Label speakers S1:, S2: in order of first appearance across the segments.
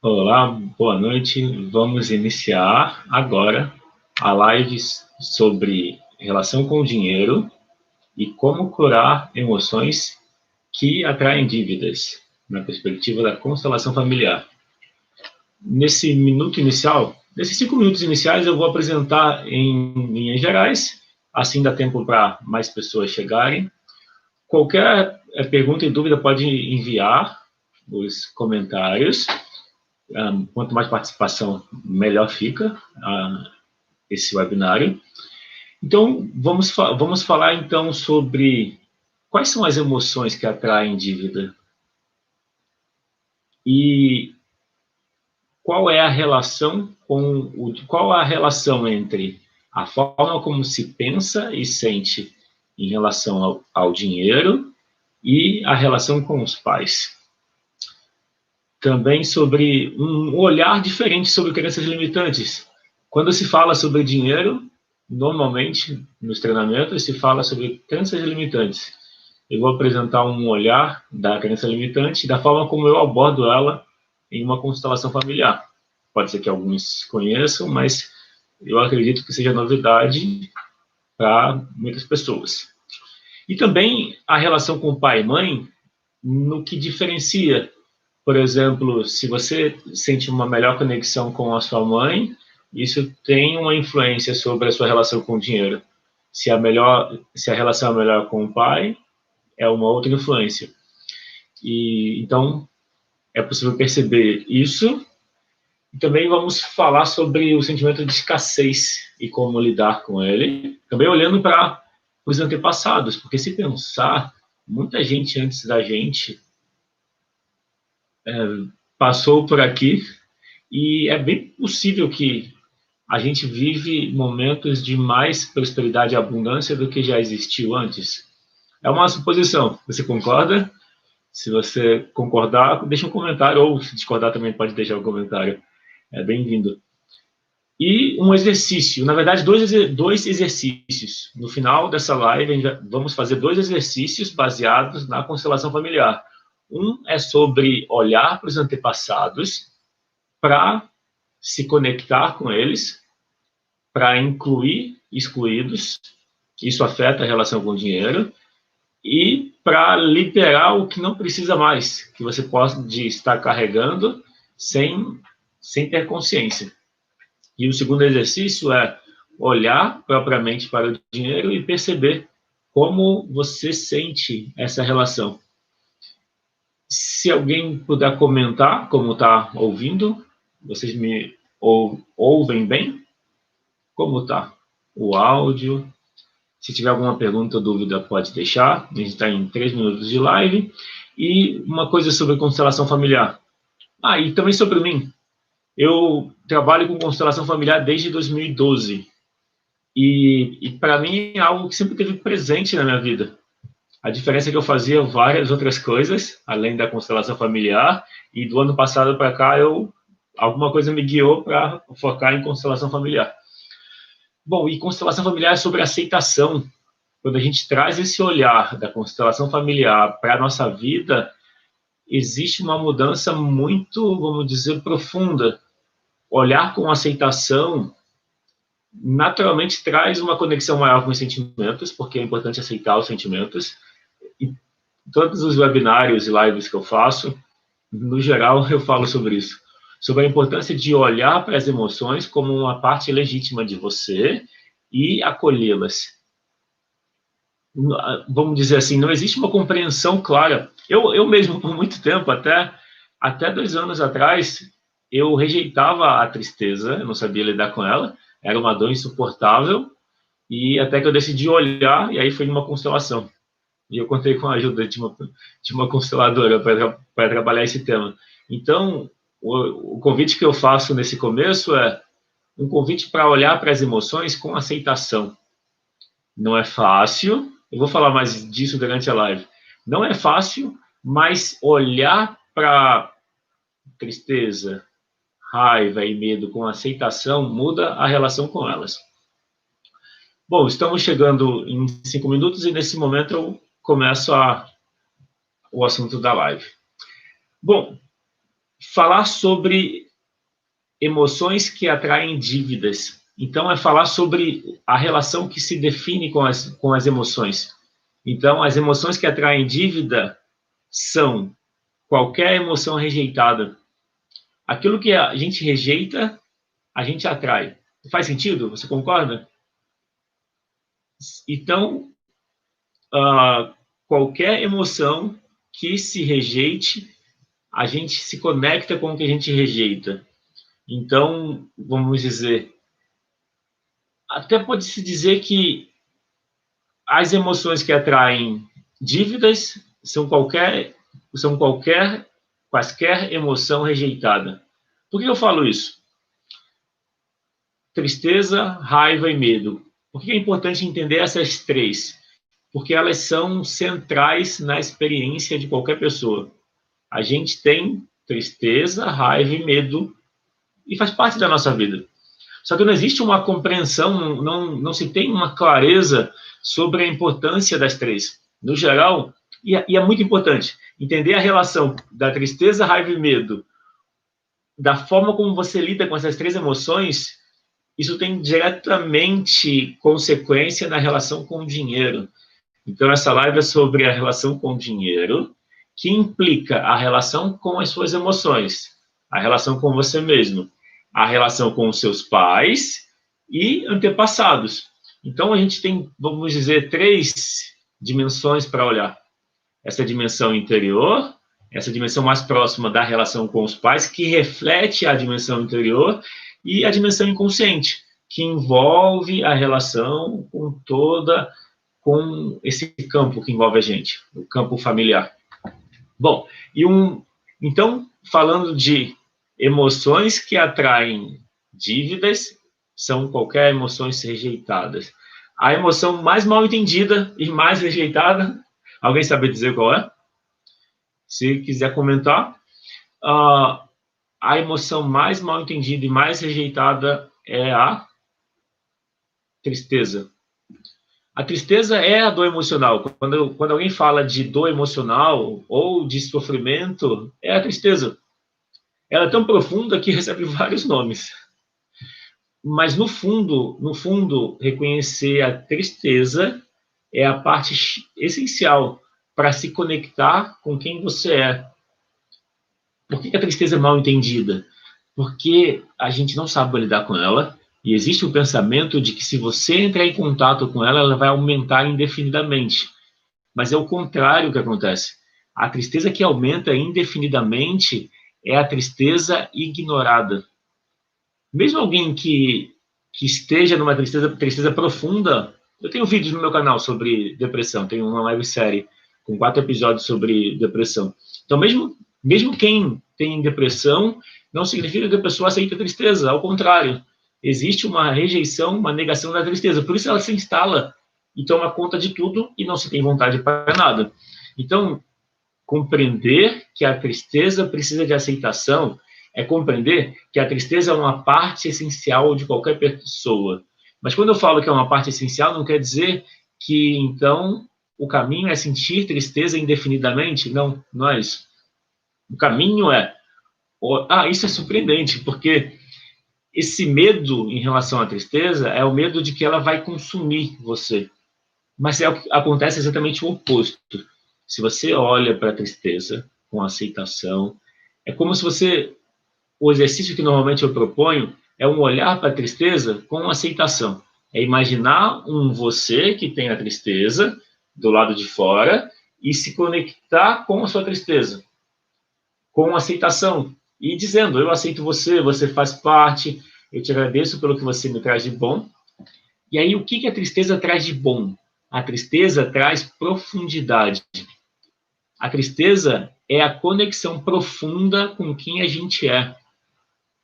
S1: Olá, boa noite. Vamos iniciar agora a live sobre relação com o dinheiro e como curar emoções que atraem dívidas, na perspectiva da constelação familiar. Nesse minuto inicial, nesses 5 minutos iniciais, eu vou apresentar em linhas gerais, assim dá tempo para mais pessoas chegarem. Qualquer pergunta e dúvida pode enviar os comentários. Quanto mais participação, melhor fica esse webinário. Então, vamos falar então sobre quais são as emoções que atraem dívida e qual é a relação qual a relação entre a forma como se pensa e sente em relação ao dinheiro e a relação com os pais. Também sobre um olhar diferente sobre crenças limitantes. Quando se fala sobre dinheiro, normalmente nos treinamentos se fala sobre crenças limitantes. Eu vou apresentar um olhar da crença limitante, da forma como eu abordo ela em uma constelação familiar. Pode ser que alguns conheçam, mas eu acredito que seja novidade para muitas pessoas. E também a relação com pai e mãe, no que diferencia. Por exemplo, se você sente uma melhor conexão com a sua mãe, isso tem uma influência sobre a sua relação com o dinheiro. Se a relação é melhor com o pai, é uma outra influência. E então é possível perceber isso. E também vamos falar sobre o sentimento de escassez e como lidar com ele. Também olhando para os antepassados, porque se pensar, muita gente antes da gente passou por aqui e é bem possível que a gente vive momentos de mais prosperidade e abundância do que já existiu antes. É uma suposição. Você concorda? Se você concordar, deixa um comentário, ou se discordar também pode deixar um comentário. É bem-vindo. E um exercício, na verdade, dois exercícios. No final dessa live, vamos fazer 2 exercícios baseados na constelação familiar. Um é sobre olhar para os antepassados, para se conectar com eles, para incluir excluídos, isso afeta a relação com o dinheiro, e para liberar o que não precisa mais, que você pode estar carregando sem ter consciência. E o segundo exercício é olhar propriamente para o dinheiro e perceber como você sente essa relação. Se alguém puder comentar como está ouvindo, vocês me ouvem bem? Como está o áudio? Se tiver alguma pergunta ou dúvida, pode deixar. A gente está em 3 minutos de live. E uma coisa sobre constelação familiar. E também sobre mim. Eu trabalho com constelação familiar desde 2012. E para mim é algo que sempre teve presente na minha vida. A diferença é que eu fazia várias outras coisas, além da constelação familiar, e do ano passado para cá, alguma coisa me guiou para focar em constelação familiar. Bom, e constelação familiar é sobre aceitação. Quando a gente traz esse olhar da constelação familiar para a nossa vida, existe uma mudança muito, vamos dizer, profunda. Olhar com aceitação naturalmente traz uma conexão maior com os sentimentos, porque é importante aceitar os sentimentos. E todos os webinários e lives que eu faço, no geral, eu falo sobre isso. Sobre a importância de olhar para as emoções como uma parte legítima de você e acolhê-las. Vamos dizer assim, não existe uma compreensão clara. Eu mesmo, por muito tempo, até 2 anos atrás, eu rejeitava a tristeza, eu não sabia lidar com ela, era uma dor insuportável, e até que eu decidi olhar, e aí foi uma constelação. E eu contei com a ajuda de uma consteladora para trabalhar esse tema. Então, o convite que eu faço nesse começo é um convite para olhar para as emoções com aceitação. Não é fácil, eu vou falar mais disso durante a live. Não é fácil, mas olhar para tristeza, raiva e medo com aceitação muda a relação com elas. Bom, estamos chegando em 5 minutos e nesse momento eu começo o assunto da live. Bom, falar sobre emoções que atraem dívidas. Então, é falar sobre a relação que se define com as emoções. Então, as emoções que atraem dívida são qualquer emoção rejeitada. Aquilo que a gente rejeita, a gente atrai. Faz sentido? Você concorda? Então, qualquer emoção que se rejeite, a gente se conecta com o que a gente rejeita. Então, vamos dizer, até pode-se dizer que as emoções que atraem dívidas são quaisquer emoção rejeitada. Por que eu falo isso? Tristeza, raiva e medo. Por que é importante entender essas três? Porque elas são centrais na experiência de qualquer pessoa. A gente tem tristeza, raiva e medo e faz parte da nossa vida. Só que não existe uma compreensão, não se tem uma clareza sobre a importância das três. No geral, e é muito importante, entender a relação da tristeza, raiva e medo, da forma como você lida com essas três emoções, isso tem diretamente consequência na relação com o dinheiro. Então, essa live é sobre a relação com o dinheiro, que implica a relação com as suas emoções, a relação com você mesmo, a relação com os seus pais e antepassados. Então, a gente tem, vamos dizer, três dimensões para olhar. Essa dimensão interior, essa dimensão mais próxima da relação com os pais, que reflete a dimensão interior, e a dimensão inconsciente, que envolve a relação com esse campo que envolve a gente, o campo familiar. Bom, então, falando de emoções que atraem dívidas, são qualquer emoções rejeitadas. A emoção mais mal entendida e mais rejeitada, alguém sabe dizer qual é? Se quiser comentar. A emoção mais mal entendida e mais rejeitada é a tristeza. A tristeza é a dor emocional. Quando alguém fala de dor emocional ou de sofrimento, é a tristeza. Ela é tão profunda que recebe vários nomes. Mas, no fundo, reconhecer a tristeza é a parte essencial para se conectar com quem você é. Por que a tristeza é mal entendida? Porque a gente não sabe lidar com ela, e existe o pensamento de que se você entrar em contato com ela, ela vai aumentar indefinidamente. Mas é o contrário que acontece. A tristeza que aumenta indefinidamente é a tristeza ignorada. Mesmo alguém que esteja numa tristeza profunda, eu tenho vídeos no meu canal sobre depressão, tenho uma live série com 4 episódios sobre depressão. Então, mesmo quem tem depressão, não significa que a pessoa aceita a tristeza, ao contrário. Existe uma rejeição, uma negação da tristeza, por isso ela se instala e toma conta de tudo e não se tem vontade para nada. Então, compreender que a tristeza precisa de aceitação é compreender que a tristeza é uma parte essencial de qualquer pessoa. Mas quando eu falo que é uma parte essencial, não quer dizer que, então, o caminho é sentir tristeza indefinidamente. Não, não é isso. O caminho é... isso é surpreendente, porque esse medo em relação à tristeza é o medo de que ela vai consumir você. Mas acontece exatamente o oposto. Se você olha para a tristeza com aceitação, é como se você... O exercício que normalmente eu proponho é um olhar para a tristeza com aceitação. É imaginar um você que tem a tristeza do lado de fora e se conectar com a sua tristeza, com aceitação. E dizendo, eu aceito você, você faz parte, eu te agradeço pelo que você me traz de bom. E aí, o que a tristeza traz de bom? A tristeza traz profundidade. A tristeza é a conexão profunda com quem a gente é.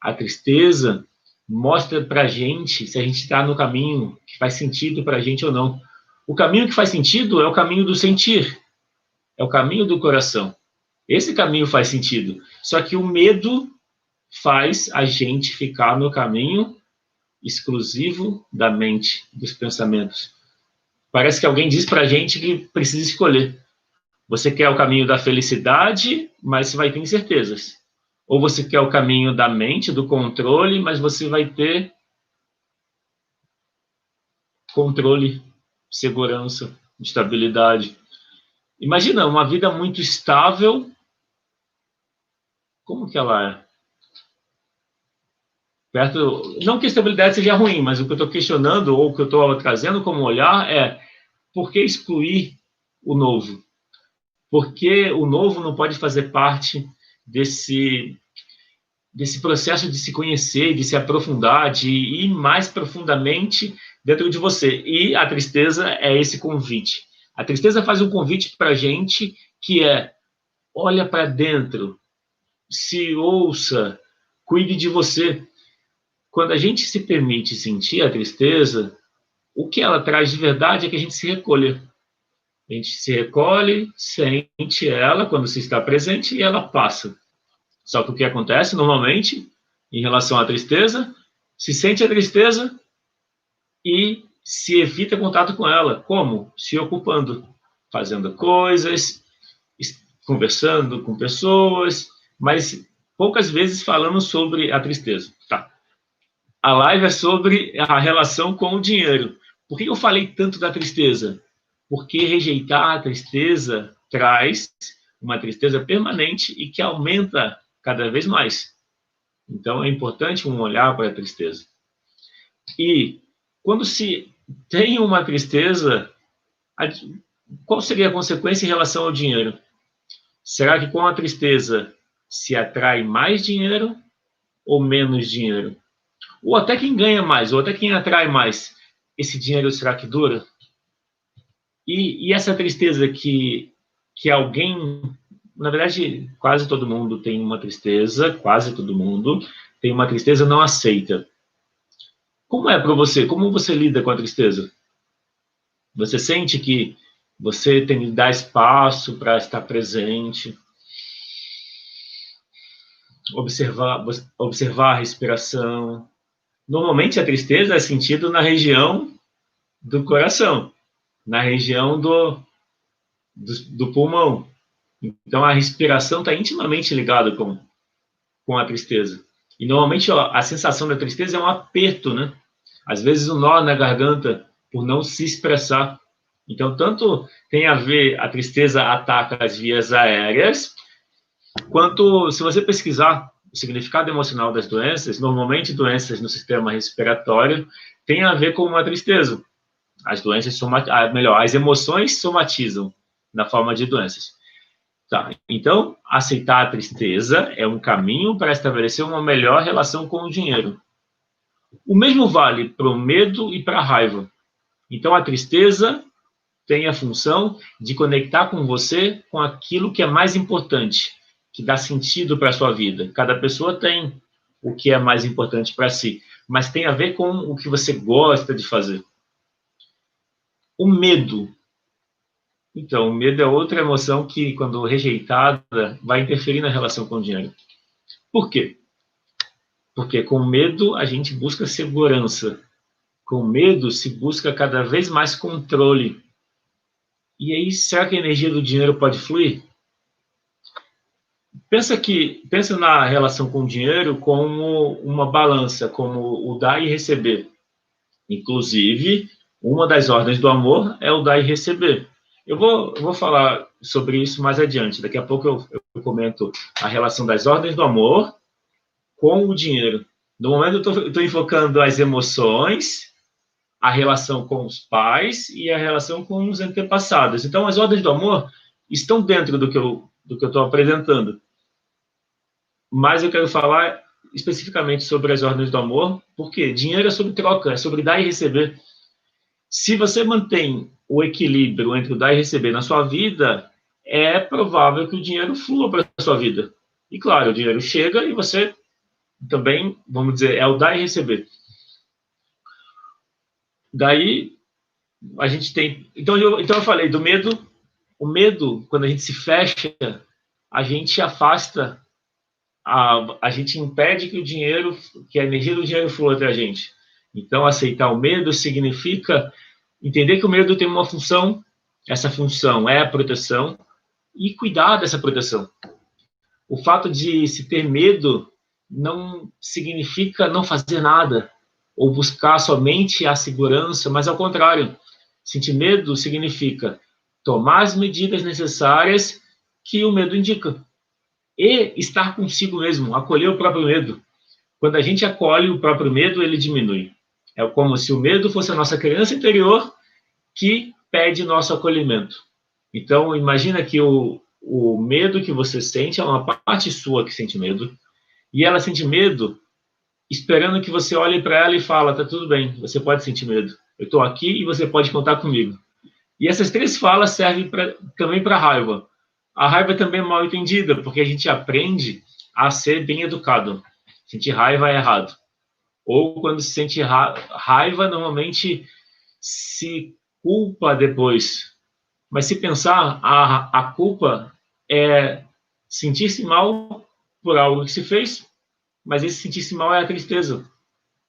S1: A tristeza mostra para a gente se a gente está no caminho que faz sentido para a gente ou não. O caminho que faz sentido é o caminho do sentir, é o caminho do coração. Esse caminho faz sentido. Só que o medo faz a gente ficar no caminho exclusivo da mente, dos pensamentos. Parece que alguém diz para a gente que precisa escolher. Você quer o caminho da felicidade, mas você vai ter incertezas. Ou você quer o caminho da mente, do controle, mas você vai ter controle, segurança, estabilidade. Imagina uma vida muito estável, como que ela é? Perto, não que a estabilidade seja ruim, mas o que eu estou questionando, ou o que eu estou trazendo como olhar é, por que excluir o novo? Por que o novo não pode fazer parte desse processo de se conhecer, de se aprofundar, de ir mais profundamente dentro de você? E a tristeza é esse convite. A tristeza faz um convite para a gente que é, olha para dentro, se ouça, cuide de você. Quando a gente se permite sentir a tristeza, o que ela traz de verdade é que a gente se recolha. A gente se recolhe, sente ela quando se está presente e ela passa. Só que o que acontece normalmente em relação à tristeza, se sente a tristeza e se evita contato com ela. Como? Se ocupando, fazendo coisas, conversando com pessoas, mas poucas vezes falando sobre a tristeza. Tá. A live é sobre a relação com o dinheiro. Por que eu falei tanto da tristeza? Porque rejeitar a tristeza traz uma tristeza permanente e que aumenta cada vez mais. Então, é importante um olhar para a tristeza. E quando se tem uma tristeza, qual seria a consequência em relação ao dinheiro? Será que com a tristeza se atrai mais dinheiro ou menos dinheiro? Ou até quem ganha mais, ou até quem atrai mais? Esse dinheiro será que dura? E essa tristeza que alguém, na verdade, quase todo mundo tem uma tristeza, quase todo mundo tem uma tristeza não aceita. Como é para você? Como você lida com a tristeza? Você sente que você tem que dar espaço para estar presente, observar a respiração. Normalmente a tristeza é sentida na região do coração, na região do pulmão. Então a respiração está intimamente ligada com a tristeza. E normalmente ó, a sensação da tristeza é um aperto, né? Às vezes um nó na garganta por não se expressar. Então, tanto tem a ver, a tristeza ataca as vias aéreas, quanto, se você pesquisar o significado emocional das doenças, normalmente doenças no sistema respiratório tem a ver com uma tristeza. As doenças, melhor, as emoções somatizam na forma de doenças. Tá. Então, aceitar a tristeza é um caminho para estabelecer uma melhor relação com o dinheiro. O mesmo vale para o medo e para a raiva. Então, a tristeza tem a função de conectar com você com aquilo que é mais importante, que dá sentido para a sua vida. Cada pessoa tem o que é mais importante para si, mas tem a ver com o que você gosta de fazer. O medo. Então, o medo é outra emoção que, quando rejeitada, vai interferir na relação com o dinheiro. Por quê? Porque com medo a gente busca segurança. Com medo se busca cada vez mais controle. E aí, será que a energia do dinheiro pode fluir? Pensa na relação com o dinheiro como uma balança, como o dar e receber. Inclusive, uma das ordens do amor é o dar e receber. Eu vou falar sobre isso mais adiante. Daqui a pouco eu comento a relação das ordens do amor com o dinheiro. No momento, eu estou enfocando as emoções, a relação com os pais e a relação com os antepassados. Então, as ordens do amor estão dentro do que eu estou apresentando. Mas eu quero falar especificamente sobre as ordens do amor, porque dinheiro é sobre troca, é sobre dar e receber. Se você mantém o equilíbrio entre o dar e receber na sua vida, é provável que o dinheiro flua para a sua vida. E claro, o dinheiro chega e você também, vamos dizer, é o dar e receber. Daí, a gente tem... Então eu falei do medo. O medo, quando a gente se fecha, a gente afasta, a gente impede que o dinheiro, que a energia do dinheiro flua até a gente. Então, aceitar o medo significa entender que o medo tem uma função, essa função é a proteção, e cuidar dessa proteção. O fato de se ter medo não significa não fazer nada ou buscar somente a segurança, mas ao contrário, sentir medo significa tomar as medidas necessárias que o medo indica e estar consigo mesmo, acolher o próprio medo. Quando a gente acolhe o próprio medo, ele diminui. É como se o medo fosse a nossa criança interior que pede nosso acolhimento. Então, imagina que o medo que você sente é uma parte sua que sente medo, e ela sente medo esperando que você olhe para ela e fala, tá tudo bem, você pode sentir medo. Eu estou aqui e você pode contar comigo. E essas três falas servem também para a raiva. A raiva também é mal entendida, porque a gente aprende a ser bem educado. Sentir raiva é errado. Ou quando se sente raiva, normalmente se culpa depois. Mas se pensar, a culpa é sentir-se mal por algo que se fez, mas esse sentir-se mal é a tristeza.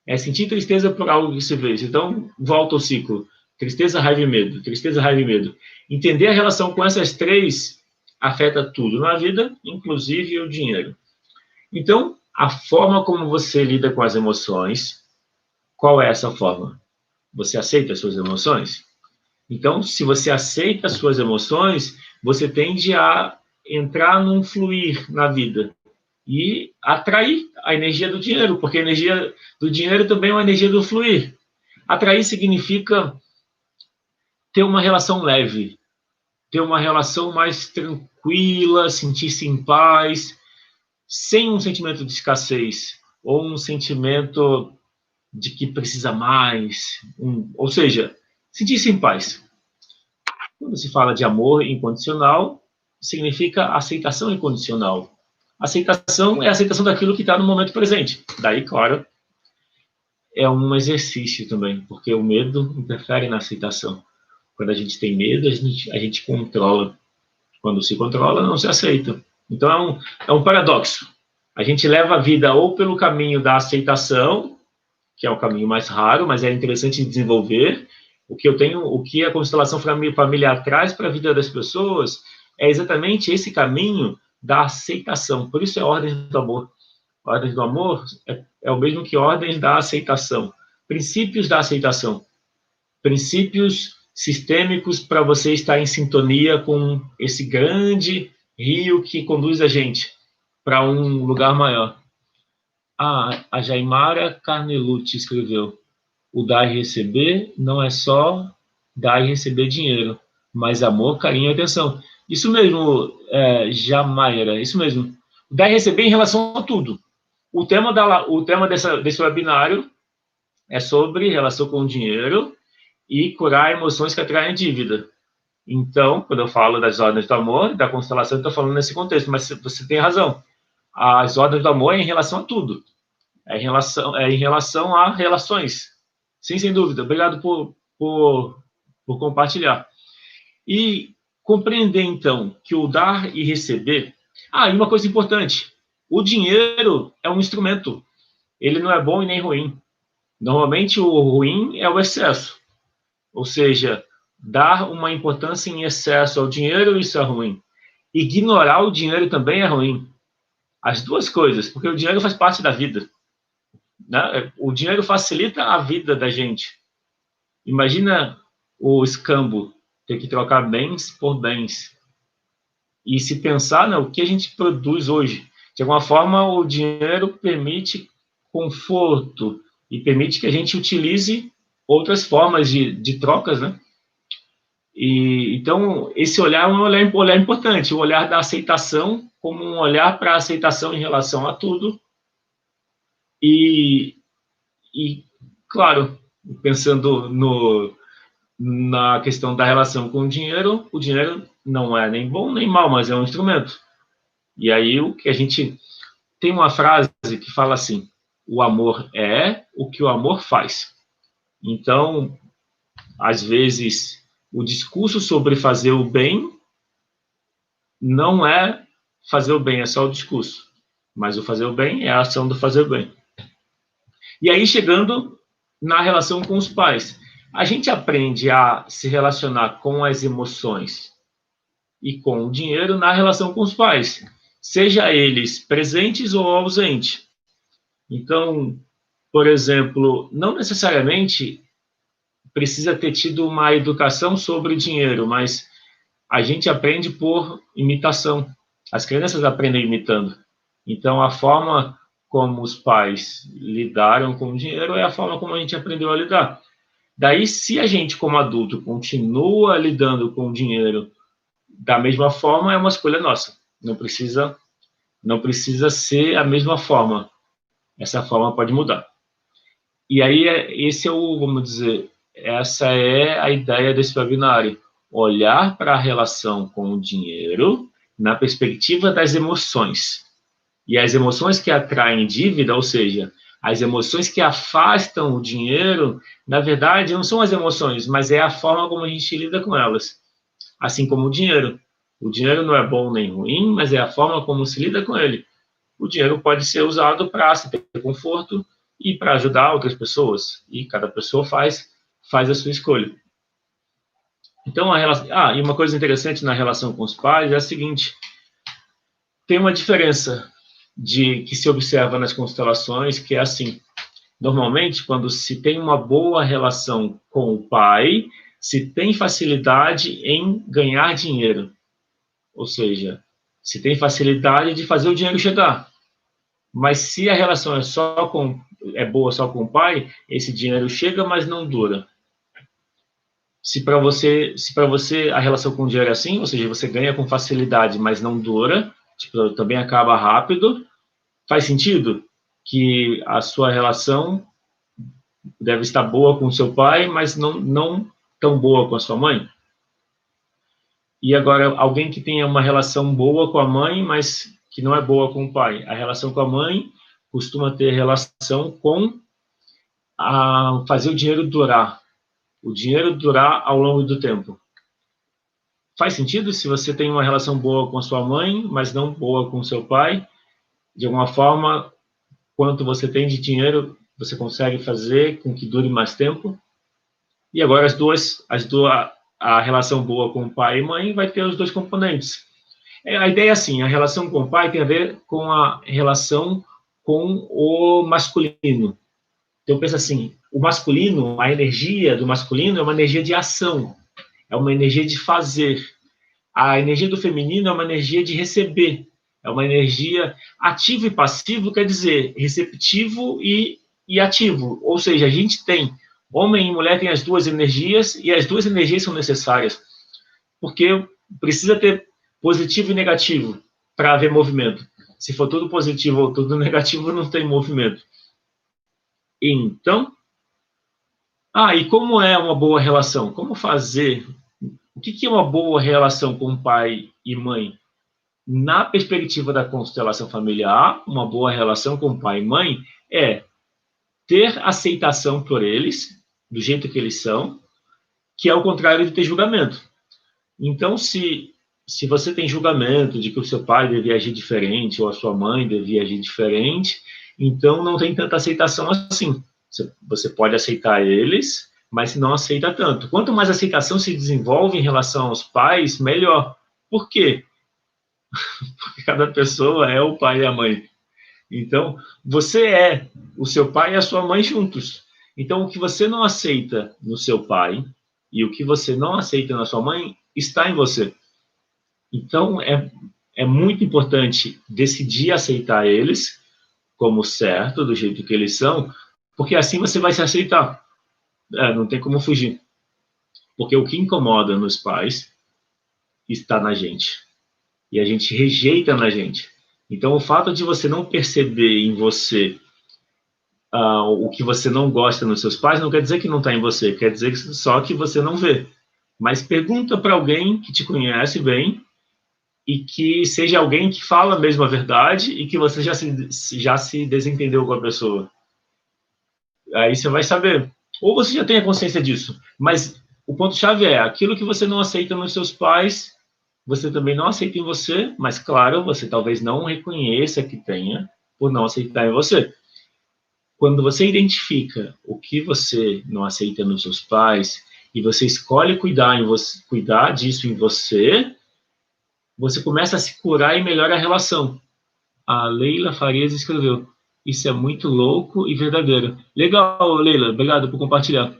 S1: É sentir tristeza por algo que se fez. Então, volta ao ciclo. Tristeza, raiva e medo. Tristeza, raiva e medo. Entender a relação com essas três afeta tudo na vida, inclusive o dinheiro. Então, a forma como você lida com as emoções, qual é essa forma? Você aceita as suas emoções? Então, se você aceita as suas emoções, você tende a entrar num fluir na vida e atrair a energia do dinheiro, porque a energia do dinheiro também é uma energia do fluir. Atrair significa ter uma relação leve, ter uma relação mais tranquila, sentir-se em paz, sem um sentimento de escassez ou um sentimento de que precisa mais, ou seja, sentir-se em paz. Quando se fala de amor incondicional, significa aceitação incondicional. Aceitação é a aceitação daquilo que está no momento presente. Daí, claro, é um exercício também, porque o medo interfere na aceitação. Quando a gente tem medo, a gente controla. Quando se controla, não se aceita. Então, é um paradoxo. A gente leva a vida ou pelo caminho da aceitação, que é o caminho mais raro, mas é interessante desenvolver. O que a constelação familiar traz para a vida das pessoas é exatamente esse caminho da aceitação. Por isso é ordem do amor. Ordens do amor é o mesmo que ordens da aceitação. Princípios da aceitação. Princípios sistêmicos para você estar em sintonia com esse grande rio que conduz a gente para um lugar maior. A Jaimara Carnelucci escreveu: o dar e receber não é só dar e receber dinheiro, mas amor, carinho e atenção. Isso mesmo, Jamaira, isso mesmo. Dar e receber em relação a tudo. O tema desse webinário é sobre relação com o dinheiro e curar emoções que atraem dívida. Então, quando eu falo das ordens do amor, da constelação, eu estou falando nesse contexto, mas você tem razão. As ordens do amor é em relação a tudo. É em relação a relações. Sim, sem dúvida. Obrigado por compartilhar. E compreender, então, que o dar e receber... e uma coisa importante. O dinheiro é um instrumento. Ele não é bom e nem ruim. Normalmente, o ruim é o excesso. Ou seja, dar uma importância em excesso ao dinheiro, isso é ruim. Ignorar o dinheiro também é ruim. As duas coisas, porque o dinheiro faz parte da vida. Né? O dinheiro facilita a vida da gente. Imagina o escambo ter que trocar bens por bens. E se pensar o que a gente produz hoje, de alguma forma o dinheiro permite conforto e permite que a gente utilize outras formas de trocas, né? E, então, esse olhar é um olhar importante, o olhar da aceitação como um olhar para a aceitação em relação a tudo. E claro, pensando na questão da relação com o dinheiro não é nem bom nem mal, mas é um instrumento. E aí o que a gente... Tem uma frase que fala assim: o amor é o que o amor faz. Então, às vezes, o discurso sobre fazer o bem não é fazer o bem, é só o discurso. Mas o fazer o bem é a ação do fazer o bem. E aí, chegando na relação com os pais, a gente aprende a se relacionar com as emoções e com o dinheiro na relação com os pais. seja eles presentes ou ausentes. Então, por exemplo, não necessariamente precisa ter tido uma educação sobre dinheiro, mas a gente aprende por imitação. As crianças aprendem imitando. Então, a forma como os pais lidaram com o dinheiro é a forma como a gente aprendeu a lidar. Daí, se a gente, como adulto, continua lidando com o dinheiro da mesma forma, é uma escolha nossa. Não precisa ser a mesma forma. Essa forma pode mudar. E aí, esse é o, vamos dizer, essa é a ideia desse webinário. Olhar para a relação com o dinheiro na perspectiva das emoções. E as emoções que atraem dívida, ou seja, as emoções que afastam o dinheiro, na verdade, não são as emoções, mas é a forma como a gente lida com elas. Assim como o dinheiro. O dinheiro não é bom nem ruim, mas é a forma como se lida com ele. O dinheiro pode ser usado para se ter conforto e para ajudar outras pessoas. E cada pessoa faz a sua escolha. Então, e uma coisa interessante na relação com os pais é a seguinte: tem uma diferença que se observa nas constelações, que é assim: normalmente, quando se tem uma boa relação com o pai, se tem facilidade em ganhar dinheiro. Ou seja, se tem facilidade de fazer o dinheiro chegar. Mas se a relação é boa só com o pai, esse dinheiro chega, mas não dura. Se para você a relação com o dinheiro é assim, ou seja, você ganha com facilidade, mas não dura, tipo, também acaba rápido, faz sentido que a sua relação deve estar boa com o seu pai, mas não tão boa com a sua mãe? E agora, alguém que tenha uma relação boa com a mãe, mas que não é boa com o pai. A relação com a mãe costuma ter relação com fazer o dinheiro durar. O dinheiro durar ao longo do tempo. Faz sentido se você tem uma relação boa com a sua mãe, mas não boa com o seu pai? De alguma forma, quanto você tem de dinheiro, você consegue fazer com que dure mais tempo? E agora a relação boa com o pai e mãe vai ter os dois componentes. A ideia é assim: a relação com o pai tem a ver com a relação com o masculino. Então, pensa assim: o masculino, a energia do masculino é uma energia de ação, é uma energia de fazer. A energia do feminino é uma energia de receber, é uma energia ativo e passivo, quer dizer, receptivo e ativo. Ou seja, a gente tem, homem e mulher tem as duas energias, e as duas energias são necessárias, porque precisa ter positivo e negativo para haver movimento. Se for tudo positivo ou tudo negativo, não tem movimento. Então, e como é uma boa relação? Como fazer? O que é uma boa relação com pai e mãe? Na perspectiva da constelação familiar, uma boa relação com pai e mãe é ter aceitação por eles, do jeito que eles são, que é o contrário de ter julgamento. Então, se você tem julgamento de que o seu pai devia agir diferente ou a sua mãe devia agir diferente, então não tem tanta aceitação assim. Você pode aceitar eles, mas não aceita tanto. Quanto mais aceitação se desenvolve em relação aos pais, melhor. Por quê? Porque cada pessoa é o pai e a mãe. Então, você é o seu pai e a sua mãe juntos. Então, o que você não aceita no seu pai e o que você não aceita na sua mãe está em você. Então, é muito importante decidir aceitar eles como certo, do jeito que eles são, porque assim você vai se aceitar. Não tem como fugir. Porque o que incomoda nos pais está na gente. E a gente rejeita na gente. Então, o fato de você não perceber em você o que você não gosta nos seus pais não quer dizer que não está em você, quer dizer só que você não vê. Mas pergunta para alguém que te conhece bem e que seja alguém que fala a mesma verdade e que você já se desentendeu com a pessoa. Aí você vai saber. Ou você já tem a consciência disso, mas o ponto-chave é aquilo que você não aceita nos seus pais, você também não aceita em você, mas, claro, você talvez não reconheça que tenha por não aceitar em você. Quando você identifica o que você não aceita nos seus pais e você escolhe cuidar disso em você, você começa a se curar e melhora a relação. A Leila Farias escreveu: isso é muito louco e verdadeiro. Legal, Leila, obrigado por compartilhar.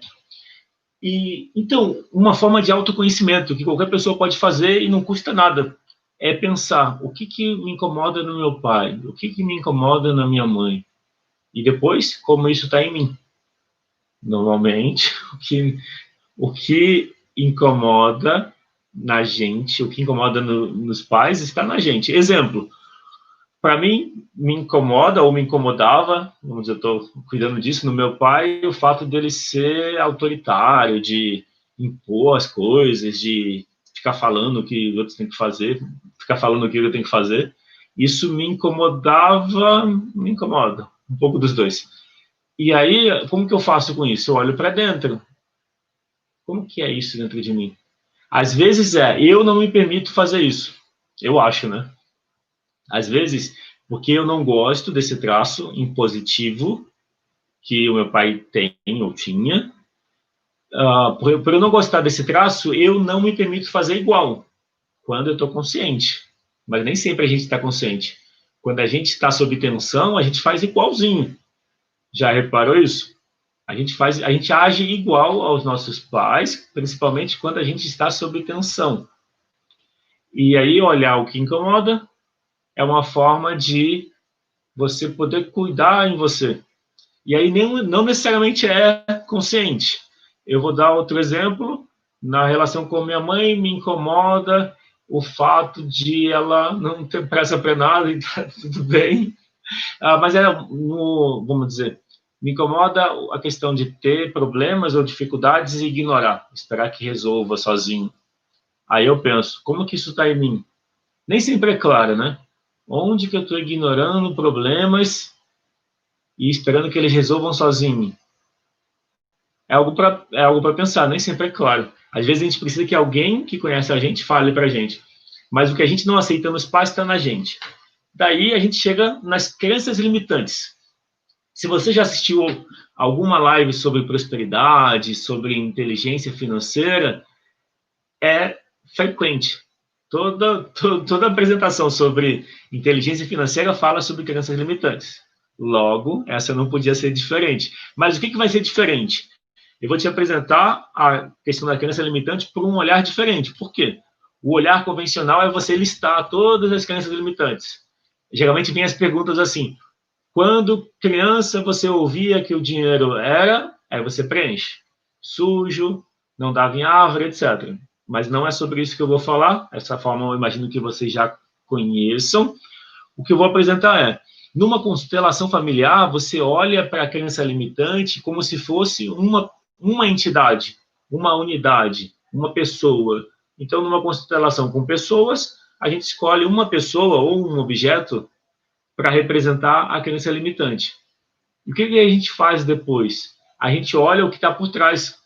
S1: E então, uma forma de autoconhecimento que qualquer pessoa pode fazer e não custa nada é pensar o que me incomoda no meu pai, o que me incomoda na minha mãe, e depois como isso está em mim. Normalmente, o que incomoda na gente, o que incomoda nos pais está na gente. Exemplo, para mim, me incomoda ou me incomodava, vamos dizer, eu estou cuidando disso, no meu pai, o fato dele ser autoritário, de impor as coisas, de ficar falando o que os outros têm que fazer, ficar falando o que eu tenho que fazer. Isso me incomodava, me incomoda, um pouco dos dois. E aí, como que eu faço com isso? Eu olho para dentro. Como que é isso dentro de mim? Às vezes eu não me permito fazer isso. Eu acho, né? Às vezes, porque eu não gosto desse traço impositivo que o meu pai tem ou tinha. Por eu não gostar desse traço, eu não me permito fazer igual, quando eu estou consciente. Mas nem sempre a gente está consciente. Quando a gente está sob tensão, a gente faz igualzinho. Já reparou isso? A gente age igual aos nossos pais, principalmente quando a gente está sob tensão. E aí olhar o que incomoda é uma forma de você poder cuidar em você. E aí não necessariamente é consciente. Eu vou dar outro exemplo. Na relação com minha mãe, me incomoda o fato de ela não ter pressa para nada e tá tudo bem. Mas vamos dizer, me incomoda a questão de ter problemas ou dificuldades e ignorar, esperar que resolva sozinho. Aí eu penso, como que isso está em mim? Nem sempre é claro, né? Onde que eu estou ignorando problemas e esperando que eles resolvam sozinho? É algo para pensar, nem sempre é claro. Às vezes a gente precisa que alguém que conhece a gente fale para a gente. Mas o que a gente não aceita nos pais está na gente. Daí a gente chega nas crenças limitantes. Se você já assistiu alguma live sobre prosperidade, sobre inteligência financeira, é frequente. Toda apresentação sobre inteligência financeira fala sobre crenças limitantes. Logo, essa não podia ser diferente. Mas o que vai ser diferente? Eu vou te apresentar a questão da crença limitante por um olhar diferente. Por quê? O olhar convencional é você listar todas as crenças limitantes. Geralmente vem as perguntas assim: quando criança você ouvia que o dinheiro era, aí você preenche. Sujo, não dava em árvore, etc. Mas não é sobre isso que eu vou falar. Essa forma eu imagino que vocês já conheçam. O que eu vou apresentar é, numa constelação familiar, você olha para a crença limitante como se fosse uma entidade, uma unidade, uma pessoa. Então, numa constelação com pessoas, a gente escolhe uma pessoa ou um objeto para representar a crença limitante. E o que a gente faz depois? A gente olha o que está por trás.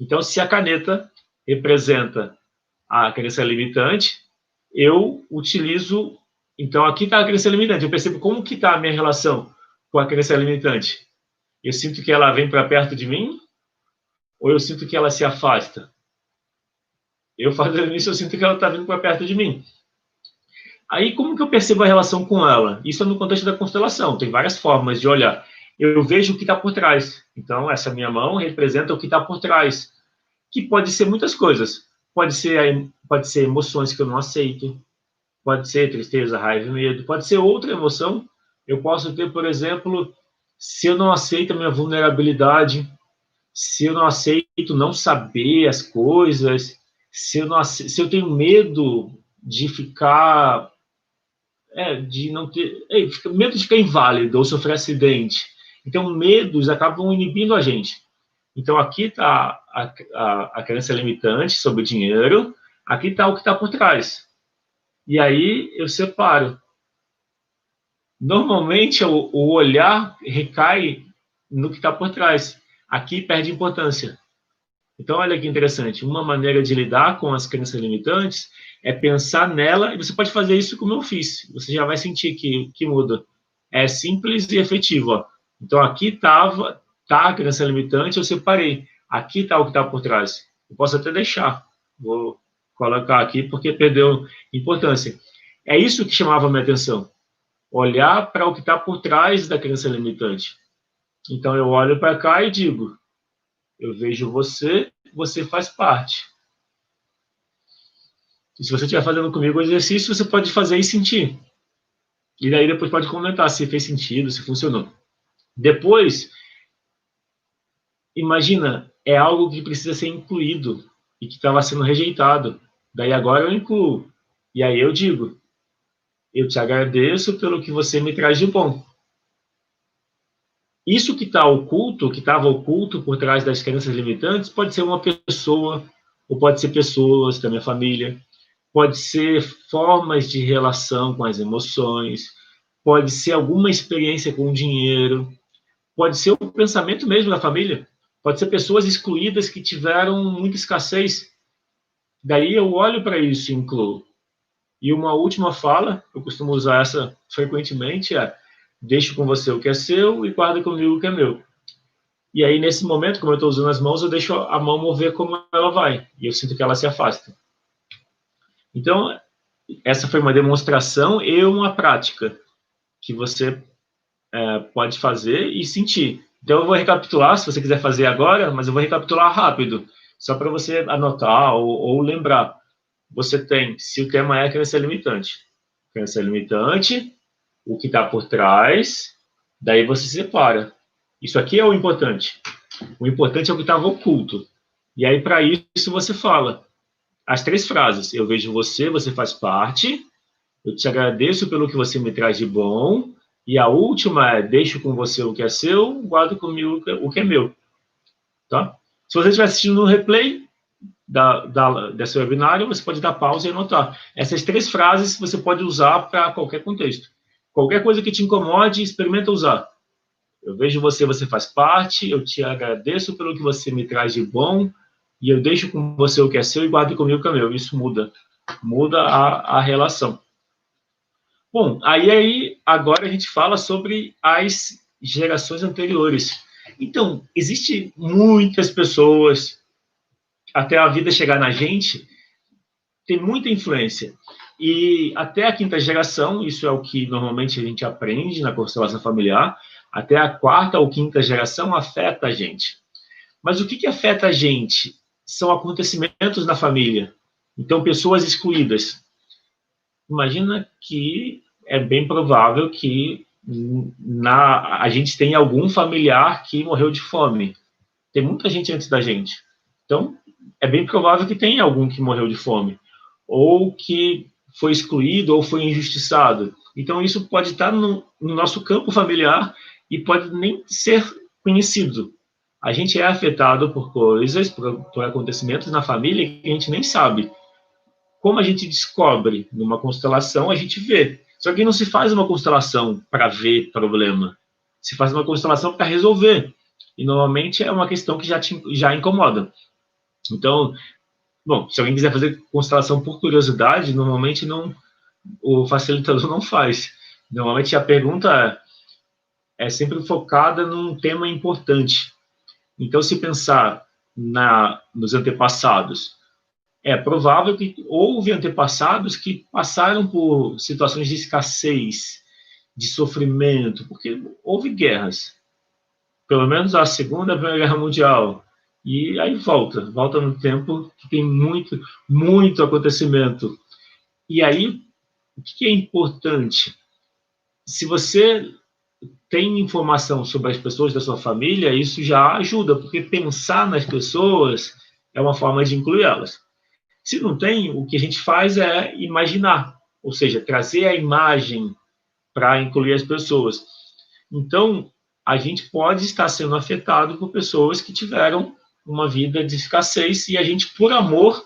S1: Então, se a caneta representa a crença limitante, eu utilizo... Então, aqui está a crença limitante. Eu percebo como que está a minha relação com a crença limitante. Eu sinto que ela vem para perto de mim ou eu sinto que ela se afasta? Eu fazendo isso, eu sinto que ela está vindo para perto de mim. Aí, como que eu percebo a relação com ela? Isso é no contexto da constelação. Tem várias formas de olhar. Eu vejo o que está por trás. Então, essa minha mão representa o que está por trás, que pode ser muitas coisas. Pode ser emoções que eu não aceito, pode ser tristeza, raiva e medo, pode ser outra emoção. Eu posso ter, por exemplo, se eu não aceito a minha vulnerabilidade, se eu não aceito não saber as coisas, se eu tenho medo de ficar de não ter, medo de ficar inválido ou sofrer acidente. Então, medos acabam inibindo a gente. Então, aqui está a crença limitante sobre o dinheiro, aqui está o que está por trás. E aí eu separo. Normalmente, o olhar recai no que está por trás. Aqui perde importância. Então, olha que interessante. Uma maneira de lidar com as crenças limitantes é pensar nela, e você pode fazer isso como eu fiz. Você já vai sentir que muda. É simples e efetivo. Ó. Então, aqui tá a crença limitante, eu separei. Aqui está o que está por trás. Eu posso até deixar. Vou colocar aqui porque perdeu importância. É isso que chamava a minha atenção. Olhar para o que está por trás da crença limitante. Então, eu olho para cá e digo, eu vejo você, você faz parte. E se você estiver fazendo comigo o exercício, você pode fazer e sentir. E daí depois pode comentar se fez sentido, se funcionou. Depois, imagina, é algo que precisa ser incluído e que estava sendo rejeitado. Daí agora eu incluo. E aí eu digo, eu te agradeço pelo que você me traz de bom. Isso que está oculto, que estava oculto por trás das crenças limitantes, pode ser uma pessoa, ou pode ser pessoas da minha família, pode ser formas de relação com as emoções, pode ser alguma experiência com o dinheiro, pode ser o pensamento mesmo da família, pode ser pessoas excluídas que tiveram muita escassez. Daí eu olho para isso e incluo. E uma última fala, eu costumo usar essa frequentemente, é: deixo com você o que é seu e guarda comigo o que é meu. E aí, nesse momento, como eu estou usando as mãos, eu deixo a mão mover como ela vai. E eu sinto que ela se afasta. Então, essa foi uma demonstração e uma prática que você pode fazer e sentir. Então, eu vou recapitular, se você quiser fazer agora, mas eu vou recapitular rápido, só para você anotar ou lembrar. Você tem, se o tema é crença limitante. Crença limitante, o que está por trás, daí você separa. Isso aqui é o importante. O importante é o que estava oculto. E aí, para isso, você fala as 3 frases. Eu vejo você, você faz parte. Eu te agradeço pelo que você me traz de bom. E a última é: deixo com você o que é seu, guardo comigo o que é meu. Tá? Se você estiver assistindo no replay desse webinário, você pode dar pausa e anotar. Essas 3 frases você pode usar para qualquer contexto. Qualquer coisa que te incomode, experimenta usar. Eu vejo você, você faz parte, eu te agradeço pelo que você me traz de bom, e eu deixo com você o que é seu e guardo comigo o que é meu. Isso muda a relação. Bom, aí agora a gente fala sobre as gerações anteriores. Então, existe muitas pessoas, até a vida chegar na gente, tem muita influência. E até a 5ª geração, isso é o que normalmente a gente aprende na constelação familiar, até a 4ª ou 5ª geração afeta a gente. Mas o que afeta a gente? São acontecimentos na família. Então, pessoas excluídas. Imagina que é bem provável que a gente tenha algum familiar que morreu de fome. Tem muita gente antes da gente. Então, é bem provável que tenha algum que morreu de fome. Ou que foi excluído ou foi injustiçado. Então, isso pode estar no nosso campo familiar e pode nem ser conhecido. A gente é afetado por coisas, por acontecimentos na família que a gente nem sabe. Como a gente descobre numa constelação, a gente vê. Só que não se faz uma constelação para ver problema. Se faz uma constelação para resolver. E normalmente é uma questão que já incomoda. Então, bom, se alguém quiser fazer constelação por curiosidade, normalmente o facilitador não faz. Normalmente a pergunta é sempre focada num tema importante. Então, se pensar nos antepassados, é provável que houve antepassados que passaram por situações de escassez, de sofrimento, porque houve guerras. Pelo menos a Segunda e a Primeira Guerra Mundial. E aí volta no tempo que tem muito acontecimento. E aí, o que é importante? Se você tem informação sobre as pessoas da sua família, isso já ajuda, porque pensar nas pessoas é uma forma de incluí-las. Se não tem, o que a gente faz é imaginar, ou seja, trazer a imagem para incluir as pessoas. Então, a gente pode estar sendo afetado por pessoas que tiveram uma vida de escassez e a gente, por amor,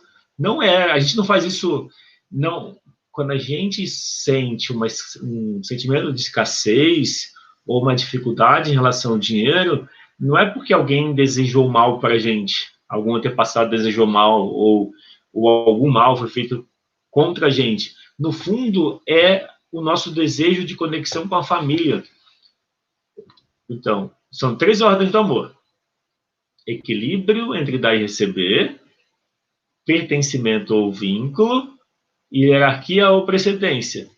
S1: a gente não faz isso, não. Quando a gente sente um sentimento de escassez ou uma dificuldade em relação ao dinheiro, não é porque alguém desejou mal para a gente, algum antepassado desejou mal ou algum mal foi feito contra a gente. No fundo, é o nosso desejo de conexão com a família. Então, são 3 ordens do amor: equilíbrio entre dar e receber, pertencimento ou vínculo, hierarquia ou precedência.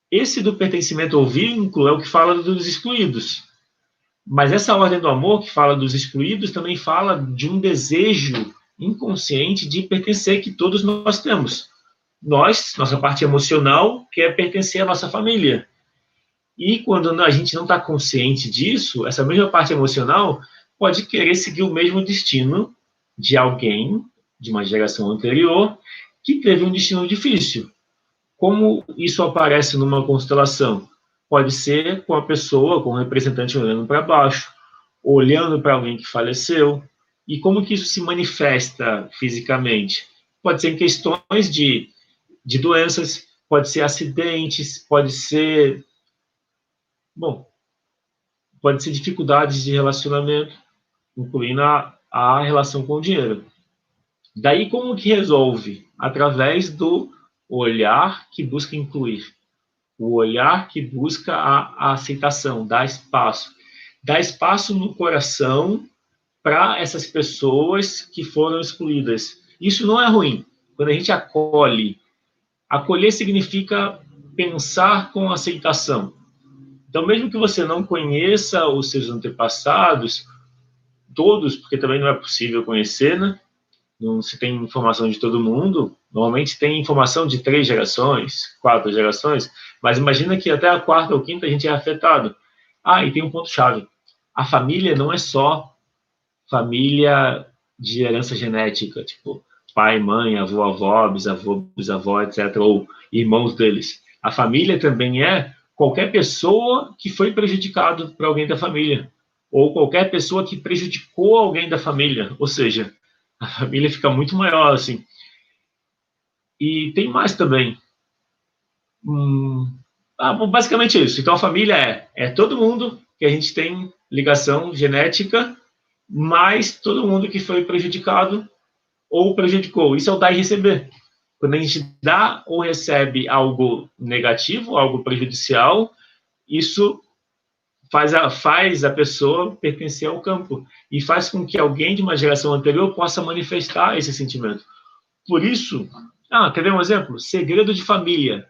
S1: Esse do pertencimento ou vínculo é o que fala dos excluídos. Mas essa ordem do amor, que fala dos excluídos, também fala de um desejo inconsciente de pertencer que todos nós temos. Nós, nossa parte emocional, quer pertencer à nossa família. E quando a gente não está consciente disso, essa mesma parte emocional pode querer seguir o mesmo destino de alguém de uma geração anterior que teve um destino difícil. Como isso aparece numa constelação? Pode ser com a pessoa, com o representante olhando para baixo, olhando para alguém que faleceu. E como que isso se manifesta fisicamente? Pode ser em questões de doenças, pode ser acidentes, pode ser dificuldades de relacionamento, incluindo a relação com o dinheiro. Daí, como que resolve? Através do olhar que busca incluir, o olhar que busca a aceitação, dar espaço no coração para essas pessoas que foram excluídas. Isso não é ruim. Quando a gente acolher significa pensar com aceitação. Então, mesmo que você não conheça os seus antepassados, todos, porque também não é possível conhecer, né? Não se tem informação de todo mundo. Normalmente tem informação de 3 gerações, 4 gerações, mas imagina que até a 4ª ou 5ª a gente é afetado. E tem um ponto-chave. A família não é só família de herança genética, tipo pai, mãe, avô, avó, bisavô, bisavó, etc., ou irmãos deles. A família também é qualquer pessoa que foi prejudicado por alguém da família, ou qualquer pessoa que prejudicou alguém da família, ou seja, a família fica muito maior, assim. E tem mais também. Basicamente isso. Então, a família é todo mundo que a gente tem ligação genética, mais todo mundo que foi prejudicado ou prejudicou. Isso é o dar e receber. Quando a gente dá ou recebe algo negativo, algo prejudicial, isso faz a pessoa pertencer ao campo e faz com que alguém de uma geração anterior possa manifestar esse sentimento. Por isso, quer ver um exemplo? Segredo de família.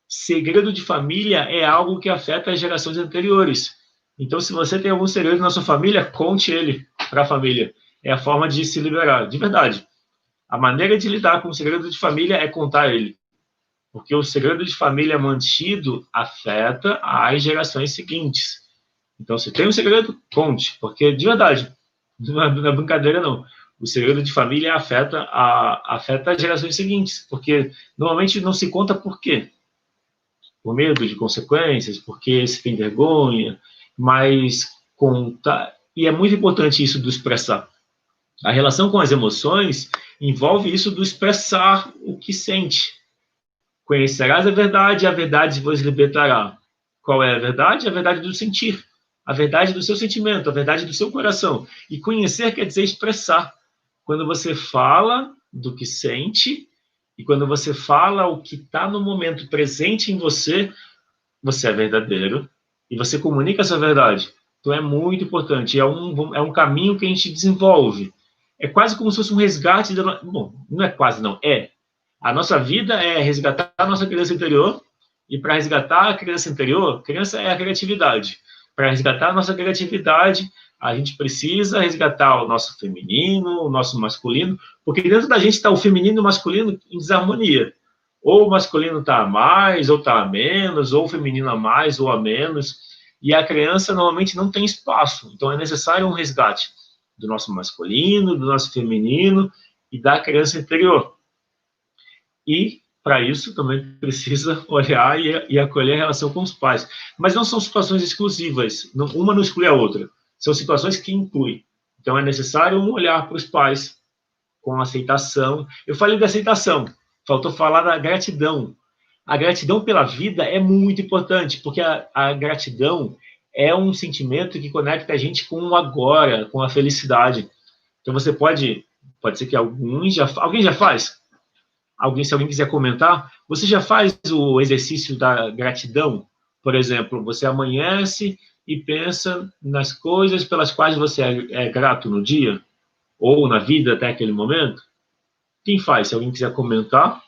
S1: Segredo de família é algo que afeta as gerações anteriores. Então, se você tem algum segredo na sua família, conte ele para a família. É a forma de se liberar, de verdade. A maneira de lidar com o segredo de família é contar ele. Porque o segredo de família mantido afeta as gerações seguintes. Então, se tem um segredo, conte. Porque, de verdade, não é brincadeira, não. O segredo de família afeta as gerações seguintes. Porque, normalmente, não se conta por quê. Por medo de consequências, porque se tem vergonha, mas contar. E é muito importante isso do expressar. A relação com as emoções envolve isso do expressar o que sente. Conhecerás a verdade vos libertará. Qual é a verdade? A verdade do sentir. A verdade do seu sentimento, a verdade do seu coração. E conhecer quer dizer expressar. Quando você fala do que sente, e quando você fala o que está no momento presente em você, você é verdadeiro. E você comunica essa verdade. Então é muito importante. É um caminho que a gente desenvolve. É quase como se fosse um resgate. Bom, não é quase, não. É. A nossa vida é resgatar a nossa criança interior. E para resgatar a criança interior, criança é a criatividade. Para resgatar a nossa criatividade, a gente precisa resgatar o nosso feminino, o nosso masculino, porque dentro da gente está o feminino e o masculino em desarmonia. Ou o masculino está a mais, ou está a menos, ou o feminino a mais, ou a menos. E a criança normalmente não tem espaço. Então é necessário um resgate do nosso masculino, do nosso feminino e da criança interior. E, para isso, também precisa olhar e acolher a relação com os pais. Mas não são situações exclusivas. Uma não exclui a outra. São situações que incluem. Então, é necessário um olhar para os pais com aceitação. Eu falei da aceitação. Faltou falar da gratidão. A gratidão pela vida é muito importante, porque a gratidão é um sentimento que conecta a gente com o agora, com a felicidade. Então, você pode ser que alguém já faz? Se alguém quiser comentar, você já faz o exercício da gratidão? Por exemplo, você amanhece e pensa nas coisas pelas quais você é grato no dia? Ou na vida até aquele momento? Quem faz? Se alguém quiser comentar.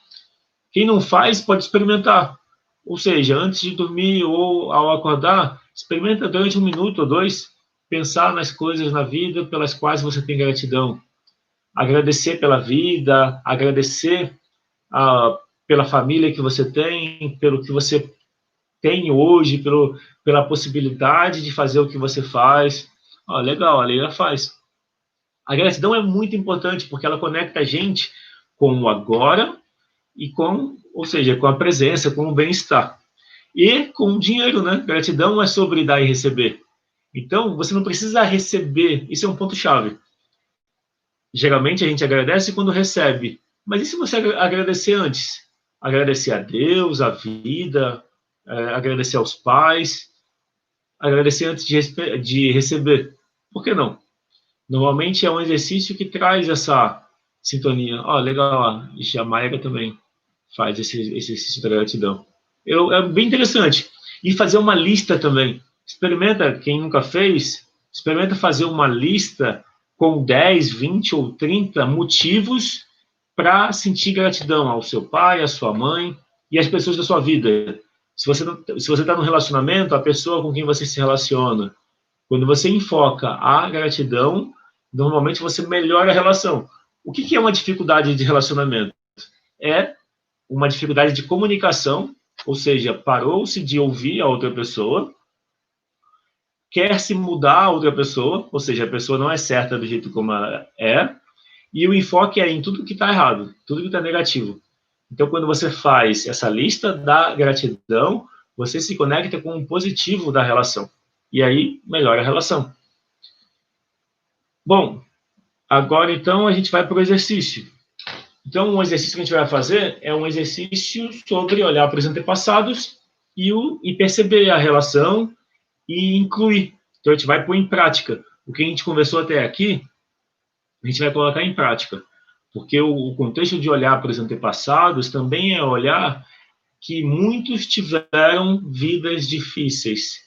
S1: Quem não faz, pode experimentar. Ou seja, antes de dormir ou ao acordar, experimenta durante 1 minuto ou 2, pensar nas coisas na vida pelas quais você tem gratidão. Agradecer pela vida, agradecer pela família que você tem, pelo que você tem hoje, pela possibilidade de fazer o que você faz. Legal, a Leila faz. A gratidão é muito importante porque ela conecta a gente com o agora e ou seja, com a presença, com o bem-estar. E com o dinheiro, né? Gratidão é sobre dar e receber. Então, você não precisa receber, isso é um ponto-chave. Geralmente a gente agradece quando recebe, mas e se você agradecer antes? Agradecer a Deus, a vida, agradecer aos pais, agradecer antes de receber. Por que não? Normalmente é um exercício que traz essa sintonia. Legal, a Mayra também faz esse exercício da gratidão. É bem interessante. E fazer uma lista também. Experimenta, quem nunca fez, experimenta fazer uma lista com 10, 20 ou 30 motivos para sentir gratidão ao seu pai, à sua mãe e às pessoas da sua vida. Se você está num relacionamento, a pessoa com quem você se relaciona. Quando você enfoca a gratidão, normalmente você melhora a relação. O que é uma dificuldade de relacionamento? É uma dificuldade de comunicação, ou seja, parou-se de ouvir a outra pessoa, quer se mudar a outra pessoa, ou seja, a pessoa não é certa do jeito como ela é, e o enfoque é em tudo que está errado, tudo que está negativo. Então, quando você faz essa lista da gratidão, você se conecta com o positivo da relação. E aí, melhora a relação. Bom, agora então a gente vai para o exercício. Então, um exercício que a gente vai fazer é um exercício sobre olhar para os antepassados e perceber a relação e incluir. Então, a gente vai pôr em prática. O que a gente conversou até aqui, a gente vai colocar em prática. Porque o contexto de olhar para os antepassados também é olhar que muitos tiveram vidas difíceis.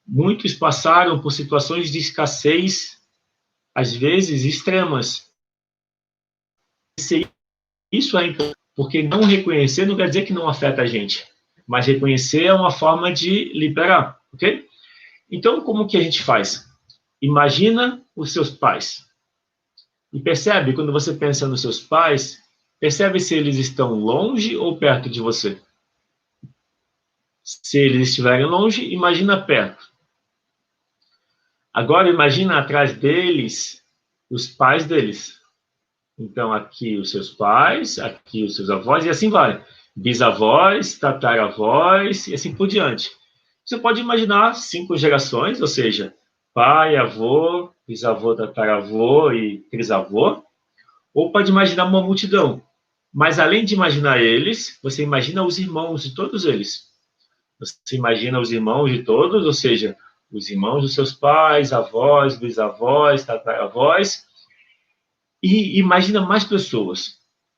S1: Muitos passaram por situações de escassez, às vezes extremas. Isso é importante, porque não reconhecer não quer dizer que não afeta a gente, mas reconhecer é uma forma de liberar, ok? Então, como que a gente faz? Imagina os seus pais. E percebe, quando você pensa nos seus pais, percebe se eles estão longe ou perto de você. Se eles estiverem longe, imagina perto. Agora, imagina atrás deles os pais deles. Então, aqui os seus pais, aqui os seus avós, e assim vai. Bisavós, tataravós, e assim por diante. Você pode imaginar 5 gerações, ou seja, pai, avô, bisavô, tataravô e trisavô. Ou pode imaginar uma multidão. Mas, além de imaginar eles, você imagina os irmãos de todos eles. Você imagina os irmãos de todos, ou seja, os irmãos dos seus pais, avós, bisavós, tataravós, e imagina mais pessoas,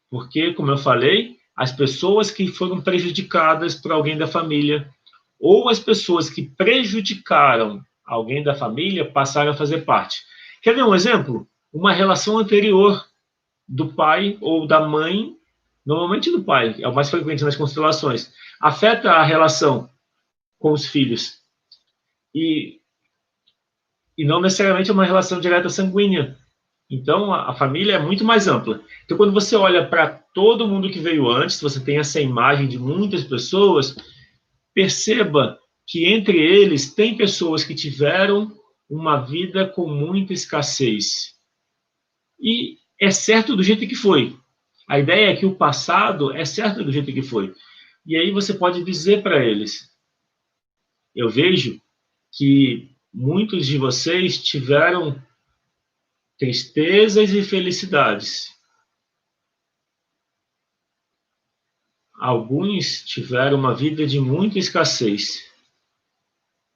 S1: porque, como eu falei, as pessoas que foram prejudicadas por alguém da família, ou as pessoas que prejudicaram alguém da família passaram a fazer parte. Quer ver um exemplo? Uma relação anterior do pai ou da mãe, normalmente do pai, é o mais frequente nas constelações, afeta a relação com os filhos. E não necessariamente é uma relação direta sanguínea. Então, a família é muito mais ampla. Então, quando você olha para todo mundo que veio antes, você tem essa imagem de muitas pessoas, perceba que entre eles tem pessoas que tiveram uma vida com muita escassez. E é certo do jeito que foi. A ideia é que o passado é certo do jeito que foi. E aí você pode dizer para eles: eu vejo que muitos de vocês tiveram tristezas e felicidades. Alguns tiveram uma vida de muita escassez.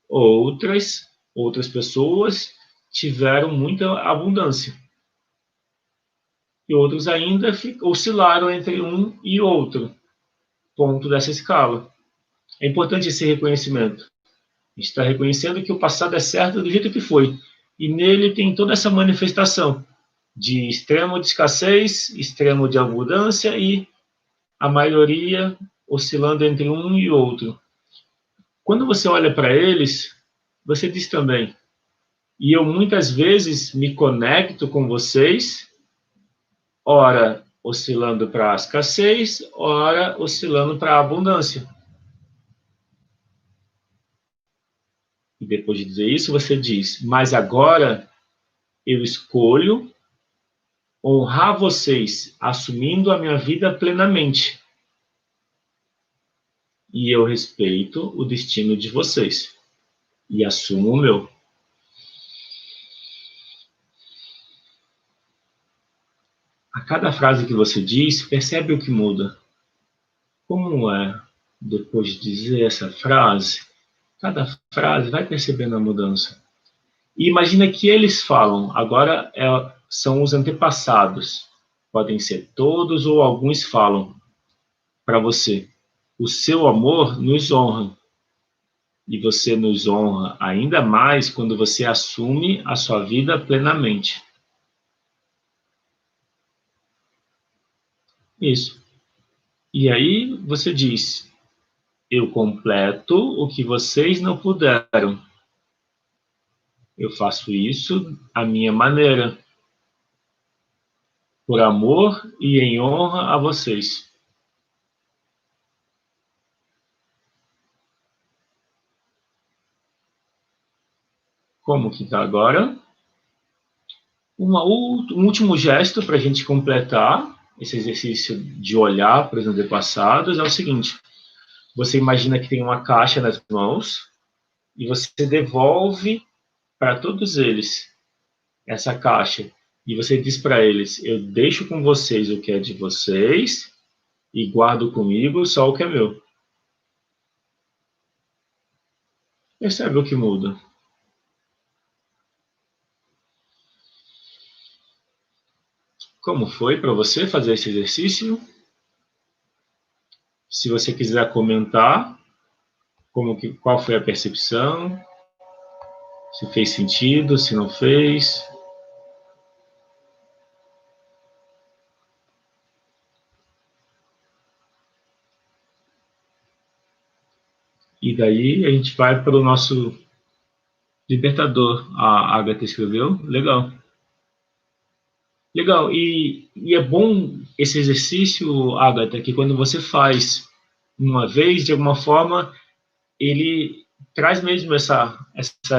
S1: Outras pessoas tiveram muita abundância. E outros ainda oscilaram entre um e outro ponto dessa escala. É importante esse reconhecimento. A gente está reconhecendo que o passado é certo do jeito que foi. E nele tem toda essa manifestação de extremo de escassez, extremo de abundância e a maioria oscilando entre um e outro. Quando você olha para eles, você diz também, e eu muitas vezes me conecto com vocês, ora oscilando para a escassez, ora oscilando para a abundância. E depois de dizer isso, você diz, mas agora eu escolho honrar vocês, assumindo a minha vida plenamente. E eu respeito o destino de vocês. E assumo o meu. A cada frase que você diz, percebe o que muda. Como é, depois de dizer essa frase, cada frase vai percebendo a mudança. E imagina que eles falam, agora são os antepassados. Podem ser todos ou alguns falam para você. O seu amor nos honra. E você nos honra ainda mais quando você assume a sua vida plenamente. Isso. E aí você diz, eu completo o que vocês não puderam. Eu faço isso à minha maneira, por amor e em honra a vocês. Como que está agora? Um último gesto para a gente completar esse exercício de olhar para os antepassados é o seguinte. Você imagina que tem uma caixa nas mãos e você devolve para todos eles essa caixa. E você diz para eles, eu deixo com vocês o que é de vocês e guardo comigo só o que é meu. Percebe o que muda? Como foi para você fazer esse exercício? Se você quiser comentar, qual foi a percepção, se fez sentido, se não fez. E daí a gente vai para o nosso libertador. A Agatha escreveu. Legal. Legal. E é bom esse exercício, Agatha, que quando você faz uma vez, de alguma forma, ele traz mesmo essa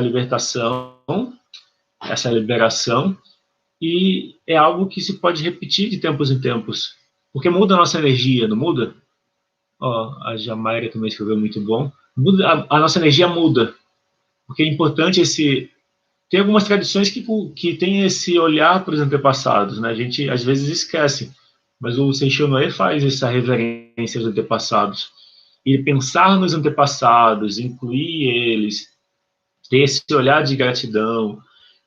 S1: libertação, essa liberação, e é algo que se pode repetir de tempos em tempos, porque muda a nossa energia, não muda? Ó, a Jamaira também escreveu muito bom. A nossa energia muda, porque é importante tem algumas tradições que tem esse olhar para os antepassados, né? A gente às vezes esquece, mas o Seixo Noé faz essa reverência aos antepassados. E pensar nos antepassados, incluir eles, ter esse olhar de gratidão,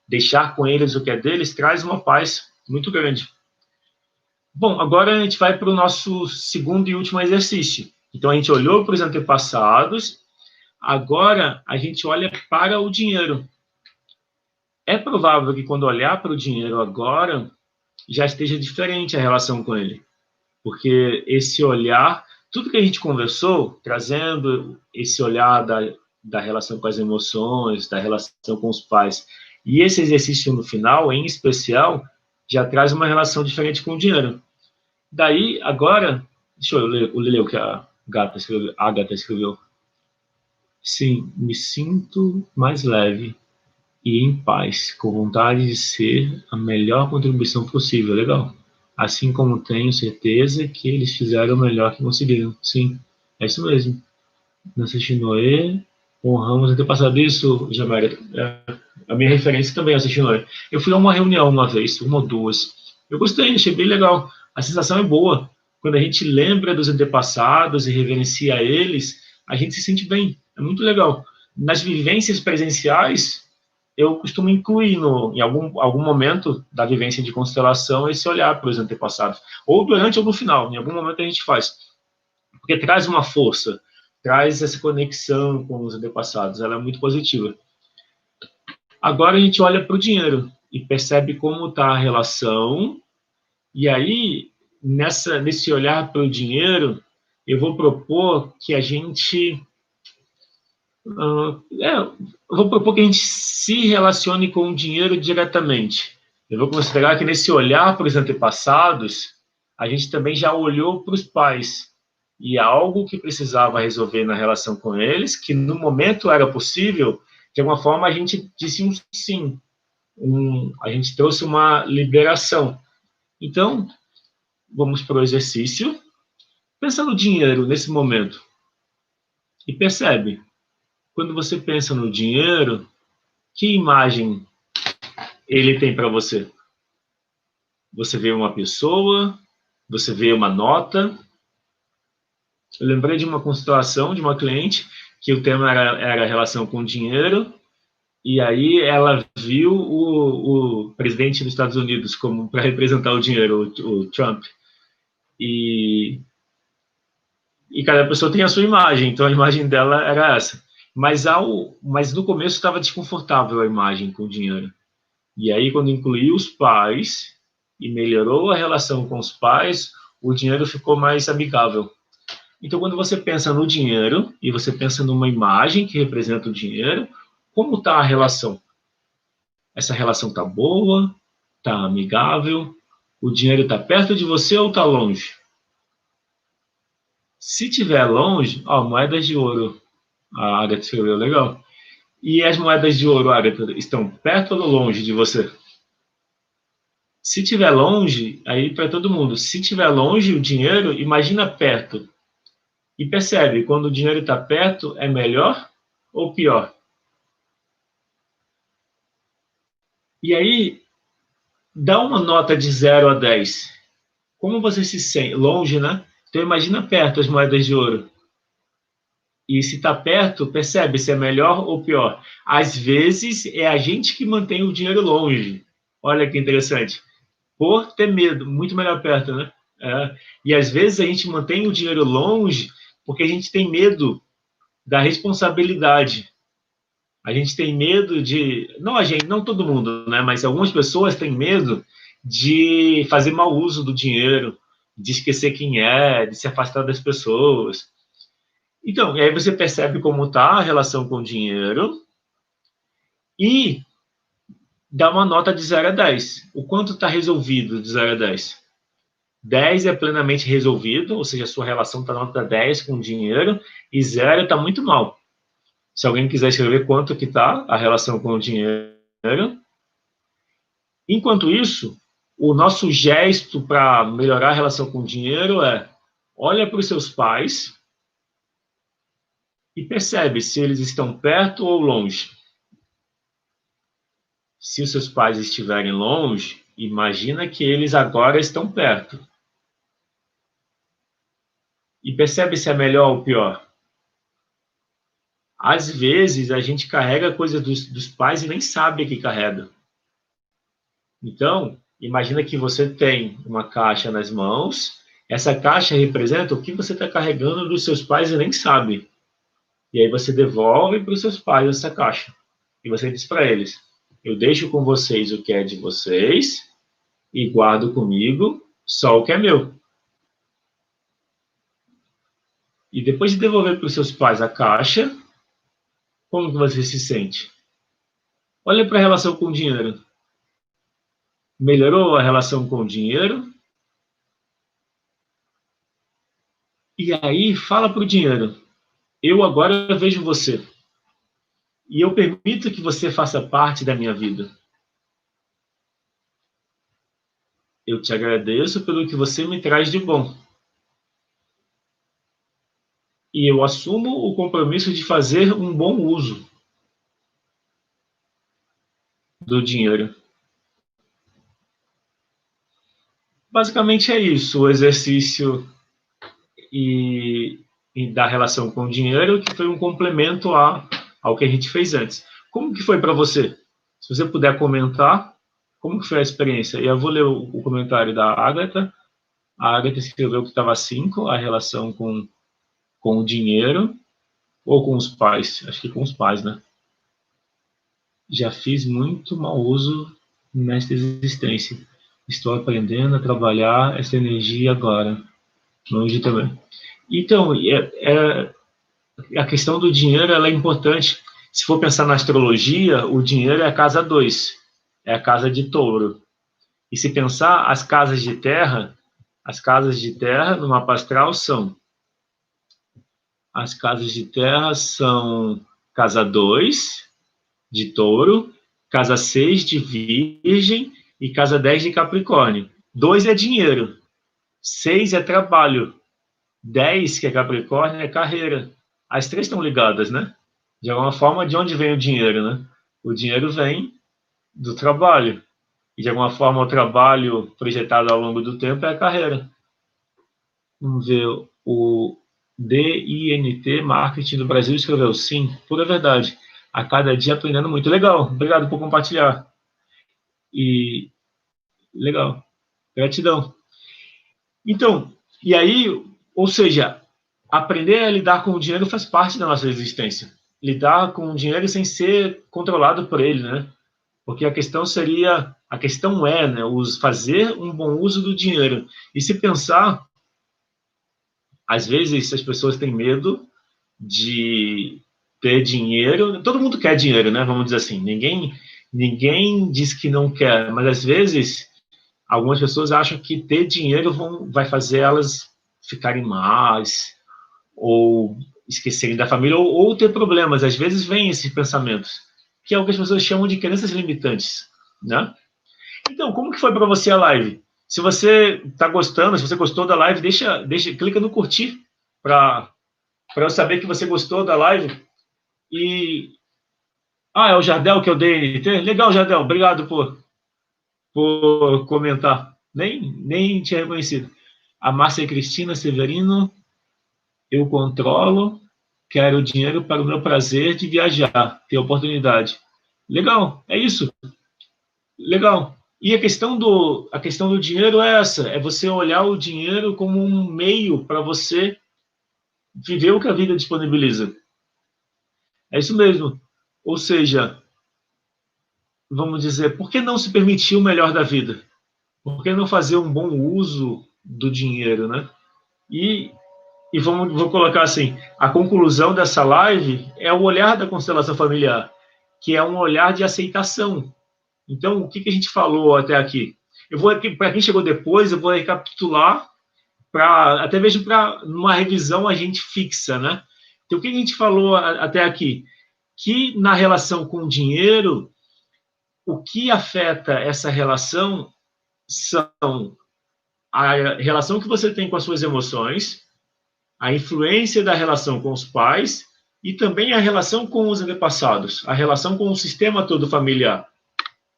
S1: deixar com eles o que é deles, traz uma paz muito grande. Bom, agora a gente vai para o nosso segundo e último exercício. Então, a gente olhou para os antepassados, agora a gente olha para o dinheiro. É provável que quando olhar para o dinheiro agora, já esteja diferente a relação com ele. Porque esse olhar, tudo que a gente conversou, trazendo esse olhar da relação com as emoções, da relação com os pais, e esse exercício no final, em especial, já traz uma relação diferente com o dinheiro. Daí, agora, deixa eu ler o que a Agatha escreveu. Sim, me sinto mais leve e em paz, com vontade de ser a melhor contribuição possível. Legal. Assim como tenho certeza que eles fizeram o melhor que conseguiram. Sim, é isso mesmo. Nessa Noé, honramos antepassado isso, Jamária. A minha referência também é assistir Noé. Eu fui a uma reunião uma vez, uma ou duas. Eu gostei, achei bem legal. A sensação é boa. Quando a gente lembra dos antepassados e reverencia eles, a gente se sente bem. É muito legal. Nas vivências presenciais, eu costumo incluir em algum momento da vivência de constelação esse olhar para os antepassados. Ou durante ou no final, em algum momento a gente faz. Porque traz uma força, traz essa conexão com os antepassados, ela é muito positiva. Agora a gente olha para o dinheiro. e percebe como está a relação, e aí, nesse olhar para o dinheiro, eu vou propor que a gente... eu vou propor que a gente se relacione com o dinheiro diretamente. Eu vou considerar que nesse olhar para os antepassados, a gente também já olhou para os pais. E algo que precisava resolver na relação com eles, que no momento era possível, de alguma forma a gente disse um sim. A gente trouxe uma liberação. Então, vamos para o exercício. Pensa no dinheiro nesse momento. E percebe, quando você pensa no dinheiro, que imagem ele tem para você? Você vê uma pessoa? Você vê uma nota? Eu lembrei de uma constelação de uma cliente que o tema era a relação com dinheiro, e aí ela viu o presidente dos Estados Unidos como para representar o dinheiro, o Trump. E cada pessoa tem a sua imagem, então a imagem dela era essa. Mas no começo estava desconfortável a imagem com o dinheiro. E aí, quando incluiu os pais e melhorou a relação com os pais, o dinheiro ficou mais amigável. Então, quando você pensa no dinheiro e você pensa numa imagem que representa o dinheiro, como está a relação? Essa relação está boa? Está amigável? O dinheiro está perto de você ou está longe? Se estiver longe, moedas de ouro. A Agatha escreveu legal. E as moedas de ouro, Agatha, estão perto ou longe de você? Se estiver longe, aí para todo mundo, se estiver longe o dinheiro, imagina perto. E percebe, quando o dinheiro está perto, é melhor ou pior? E aí, dá uma nota de 0 a 10. Como você se sente? Longe, né? Então imagina perto as moedas de ouro. E se está perto, percebe se é melhor ou pior. Às vezes, é a gente que mantém o dinheiro longe. Olha que interessante. Por ter medo, muito melhor perto, né? E às vezes a gente mantém o dinheiro longe porque a gente tem medo da responsabilidade. A gente tem medo de... Não a gente, não todo mundo, né? Mas algumas pessoas têm medo de fazer mau uso do dinheiro, de esquecer quem é, de se afastar das pessoas. Então, e aí você percebe como está a relação com o dinheiro e dá uma nota de 0 a 10. O quanto está resolvido de 0 a 10? 10 é plenamente resolvido, ou seja, a sua relação está nota 10 com o dinheiro, e 0 está muito mal. Se alguém quiser escrever quanto que está a relação com o dinheiro. Enquanto isso, o nosso gesto para melhorar a relação com o dinheiro é: olha para os seus pais e percebe se eles estão perto ou longe. Se os seus pais estiverem longe, imagina que eles agora estão perto. E percebe se é melhor ou pior. Às vezes, a gente carrega coisa dos pais e nem sabe que carrega. Então, imagina que você tem uma caixa nas mãos, essa caixa representa o que você está carregando dos seus pais e nem sabe. E aí você devolve para os seus pais essa caixa. E você diz para eles: eu deixo com vocês o que é de vocês e guardo comigo só o que é meu. E depois de devolver para os seus pais a caixa, como que você se sente? Olha para a relação com o dinheiro. Melhorou a relação com o dinheiro? E aí fala para o dinheiro: eu agora vejo você. E eu permito que você faça parte da minha vida. Eu te agradeço pelo que você me traz de bom. E eu assumo o compromisso de fazer um bom uso do dinheiro. Basicamente é isso, o exercício da relação com o dinheiro, que foi um complemento ao que a gente fez antes. Como que foi para você? Se você puder comentar, como que foi a experiência? E eu vou ler o comentário da Agatha. A Agatha escreveu que estava 5, a relação com o dinheiro, ou com os pais, acho que com os pais, né? Já fiz muito mau uso nesta existência. Estou aprendendo a trabalhar essa energia agora. Longe também. Então, a questão do dinheiro ela é importante. Se for pensar na astrologia, o dinheiro é a casa 2, é a casa de touro. E se pensar as casas de terra no mapa astral são as casas de terra são casa 2 de touro, casa 6 de virgem e casa 10 de capricórnio. 2 é dinheiro, 6 é trabalho, 10, que é capricórnio, é carreira. As três estão ligadas, né? De alguma forma, de onde vem o dinheiro, né? O dinheiro vem do trabalho. E de alguma forma, o trabalho projetado ao longo do tempo é a carreira. Vamos ver, o DINT Marketing do Brasil escreveu: sim, pura verdade. A cada dia aprendendo muito. Legal, obrigado por compartilhar. E legal, gratidão. Então, e aí, ou seja, aprender a lidar com o dinheiro faz parte da nossa existência. Lidar com o dinheiro sem ser controlado por ele, né? Porque a questão é, né, fazer um bom uso do dinheiro. E se pensar, às vezes as pessoas têm medo de ter dinheiro. Todo mundo quer dinheiro, né? Vamos dizer assim. Ninguém diz que não quer, mas às vezes algumas pessoas acham que ter dinheiro vai fazer elas ficarem más ou esquecerem da família ou ter problemas. Às vezes vem esses pensamentos, que é o que as pessoas chamam de crenças limitantes, né? Então, como que foi para você a live? Se você está gostando, se você gostou da live, clica no curtir para eu saber que você gostou da live. E é o Jardel que eu dei. Legal, Jardel, obrigado por comentar. Nem tinha reconhecido. A Márcia Cristina Severino, eu controlo, quero dinheiro para o meu prazer de viajar, ter oportunidade. Legal, é isso. Legal. E a questão do dinheiro é essa, é você olhar o dinheiro como um meio para você viver o que a vida disponibiliza. É isso mesmo. Ou seja, vamos dizer, por que não se permitir o melhor da vida? Por que não fazer um bom uso do dinheiro, né? E vou colocar assim, a conclusão dessa live é o olhar da constelação familiar, que é um olhar de aceitação. Então, o que a gente falou até aqui? Eu vou aqui, para quem chegou depois, eu vou recapitular, até mesmo para numa revisão a gente fixa, né? Então, o que a gente falou até aqui? Que na relação com o dinheiro, o que afeta essa relação são a relação que você tem com as suas emoções, a influência da relação com os pais e também a relação com os antepassados, a relação com o sistema todo familiar.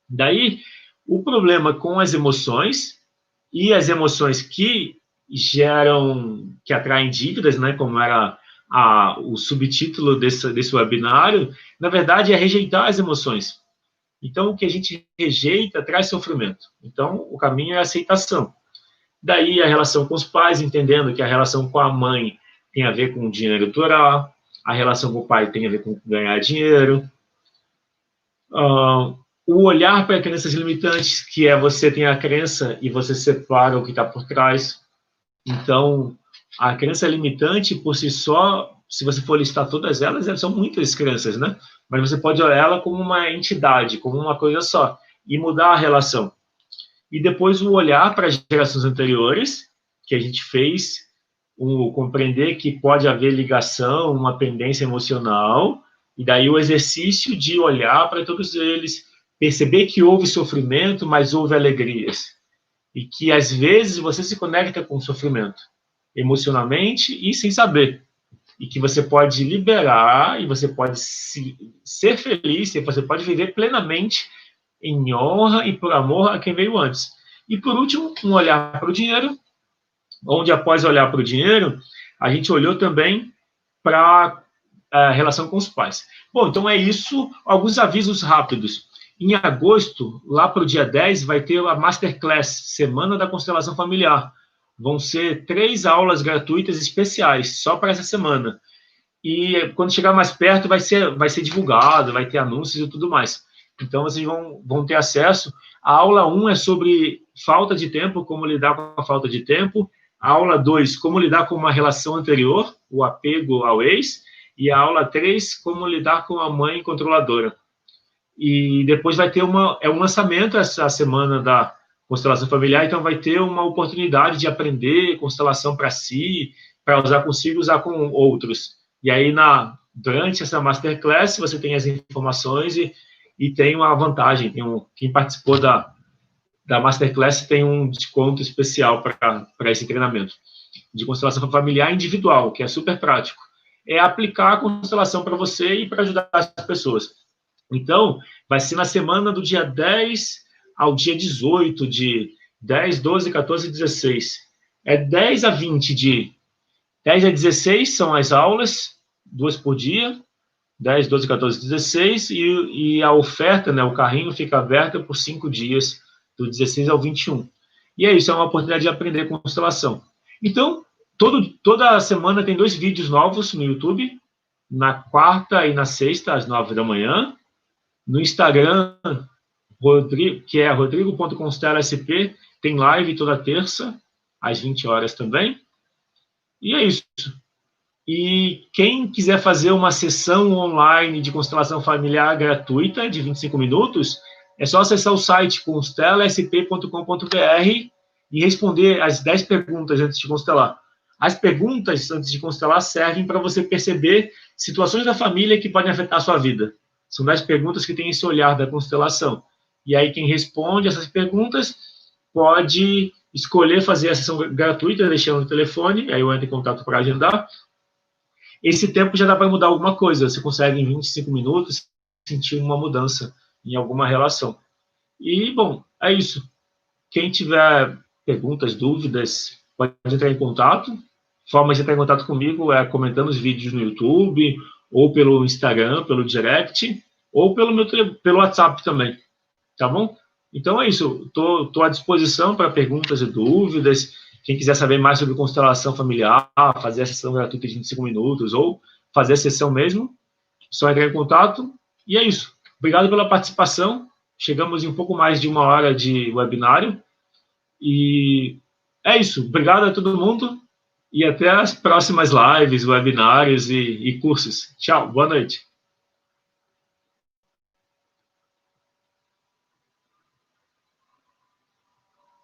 S1: Daí, o problema com as emoções e as emoções que que atraem dívidas, né, como era o subtítulo desse webinário, na verdade é rejeitar as emoções. Então, o que a gente rejeita traz sofrimento. Então, o caminho é a aceitação. Daí, a relação com os pais, entendendo que a relação com a mãe tem a ver com o dinheiro durar, a relação com o pai tem a ver com ganhar dinheiro. O olhar para crenças limitantes, que é você tem a crença e você separa o que está por trás. Então, a crença limitante, por si só, se você for listar todas elas são muitas crenças, né? Mas você pode olhar ela como uma entidade, como uma coisa só, e mudar a relação. E depois o olhar para as gerações anteriores, que a gente fez, compreender que pode haver ligação, uma pendência emocional, e daí o exercício de olhar para todos eles, perceber que houve sofrimento, mas houve alegrias. E que, às vezes, você se conecta com o sofrimento, emocionalmente e sem saber. E que você pode liberar, e você pode ser feliz, e você pode viver plenamente em honra e por amor a quem veio antes. E, por último, um olhar para o dinheiro, onde, após olhar para o dinheiro, a gente olhou também para a relação com os pais. Bom, então é isso. Alguns avisos rápidos. Em agosto, lá para o dia 10, vai ter a Masterclass, Semana da Constelação Familiar. Vão ser 3 aulas gratuitas especiais, só para essa semana. E quando chegar mais perto, vai ser divulgado, vai ter anúncios e tudo mais. Então, vocês vão ter acesso. A aula 1 é sobre falta de tempo, como lidar com a falta de tempo. A aula 2, como lidar com uma relação anterior, o apego ao ex. E a aula 3, como lidar com a mãe controladora. E depois vai ter um lançamento essa semana da constelação familiar, então vai ter uma oportunidade de aprender constelação para si, para usar consigo, usar com outros. E aí, durante essa masterclass, você tem as informações e tem uma vantagem. Quem participou da masterclass tem um desconto especial para esse treinamento de constelação familiar individual, que é super prático. É aplicar a constelação para você e para ajudar as pessoas. Então, vai ser na semana do dia 10 ao dia 18 de 10, 12, 14 e 16. É 10 a 20 de 10 a 16 são as aulas, 2 por dia, 10, 12, 14 e 16, e a oferta, né, o carrinho fica aberto por 5 dias, do 16 ao 21. E é isso, é uma oportunidade de aprender constelação. Então, toda semana tem 2 vídeos novos no YouTube, na quarta e na sexta, às 9 da manhã. No Instagram, que é rodrigo.constelasp, tem live toda terça, às 20 horas também. E é isso. E quem quiser fazer uma sessão online de constelação familiar gratuita, de 25 minutos, é só acessar o site constelasp.com.br e responder as 10 perguntas antes de constelar. As perguntas antes de constelar servem para você perceber situações da família que podem afetar a sua vida. São 10 perguntas que têm esse olhar da constelação. E aí quem responde essas perguntas pode escolher fazer a sessão gratuita, deixando o telefone, aí eu entro em contato para agendar. Esse tempo já dá para mudar alguma coisa. Você consegue, em 25 minutos, sentir uma mudança em alguma relação. E, bom, é isso. Quem tiver perguntas, dúvidas, pode entrar em contato. Forma de entrar em contato comigo é comentando os vídeos no YouTube, ou pelo Instagram, pelo direct, ou pelo WhatsApp também. Tá bom? Então é isso. Estou à disposição para perguntas e dúvidas. Quem quiser saber mais sobre constelação familiar, fazer a sessão gratuita de 25 minutos, ou fazer a sessão mesmo, só entrar em contato. E é isso. Obrigado pela participação. Chegamos em um pouco mais de 1 hora de webinário. E é isso. Obrigado a todo mundo. E até as próximas lives, webinários e cursos. Tchau. Boa noite.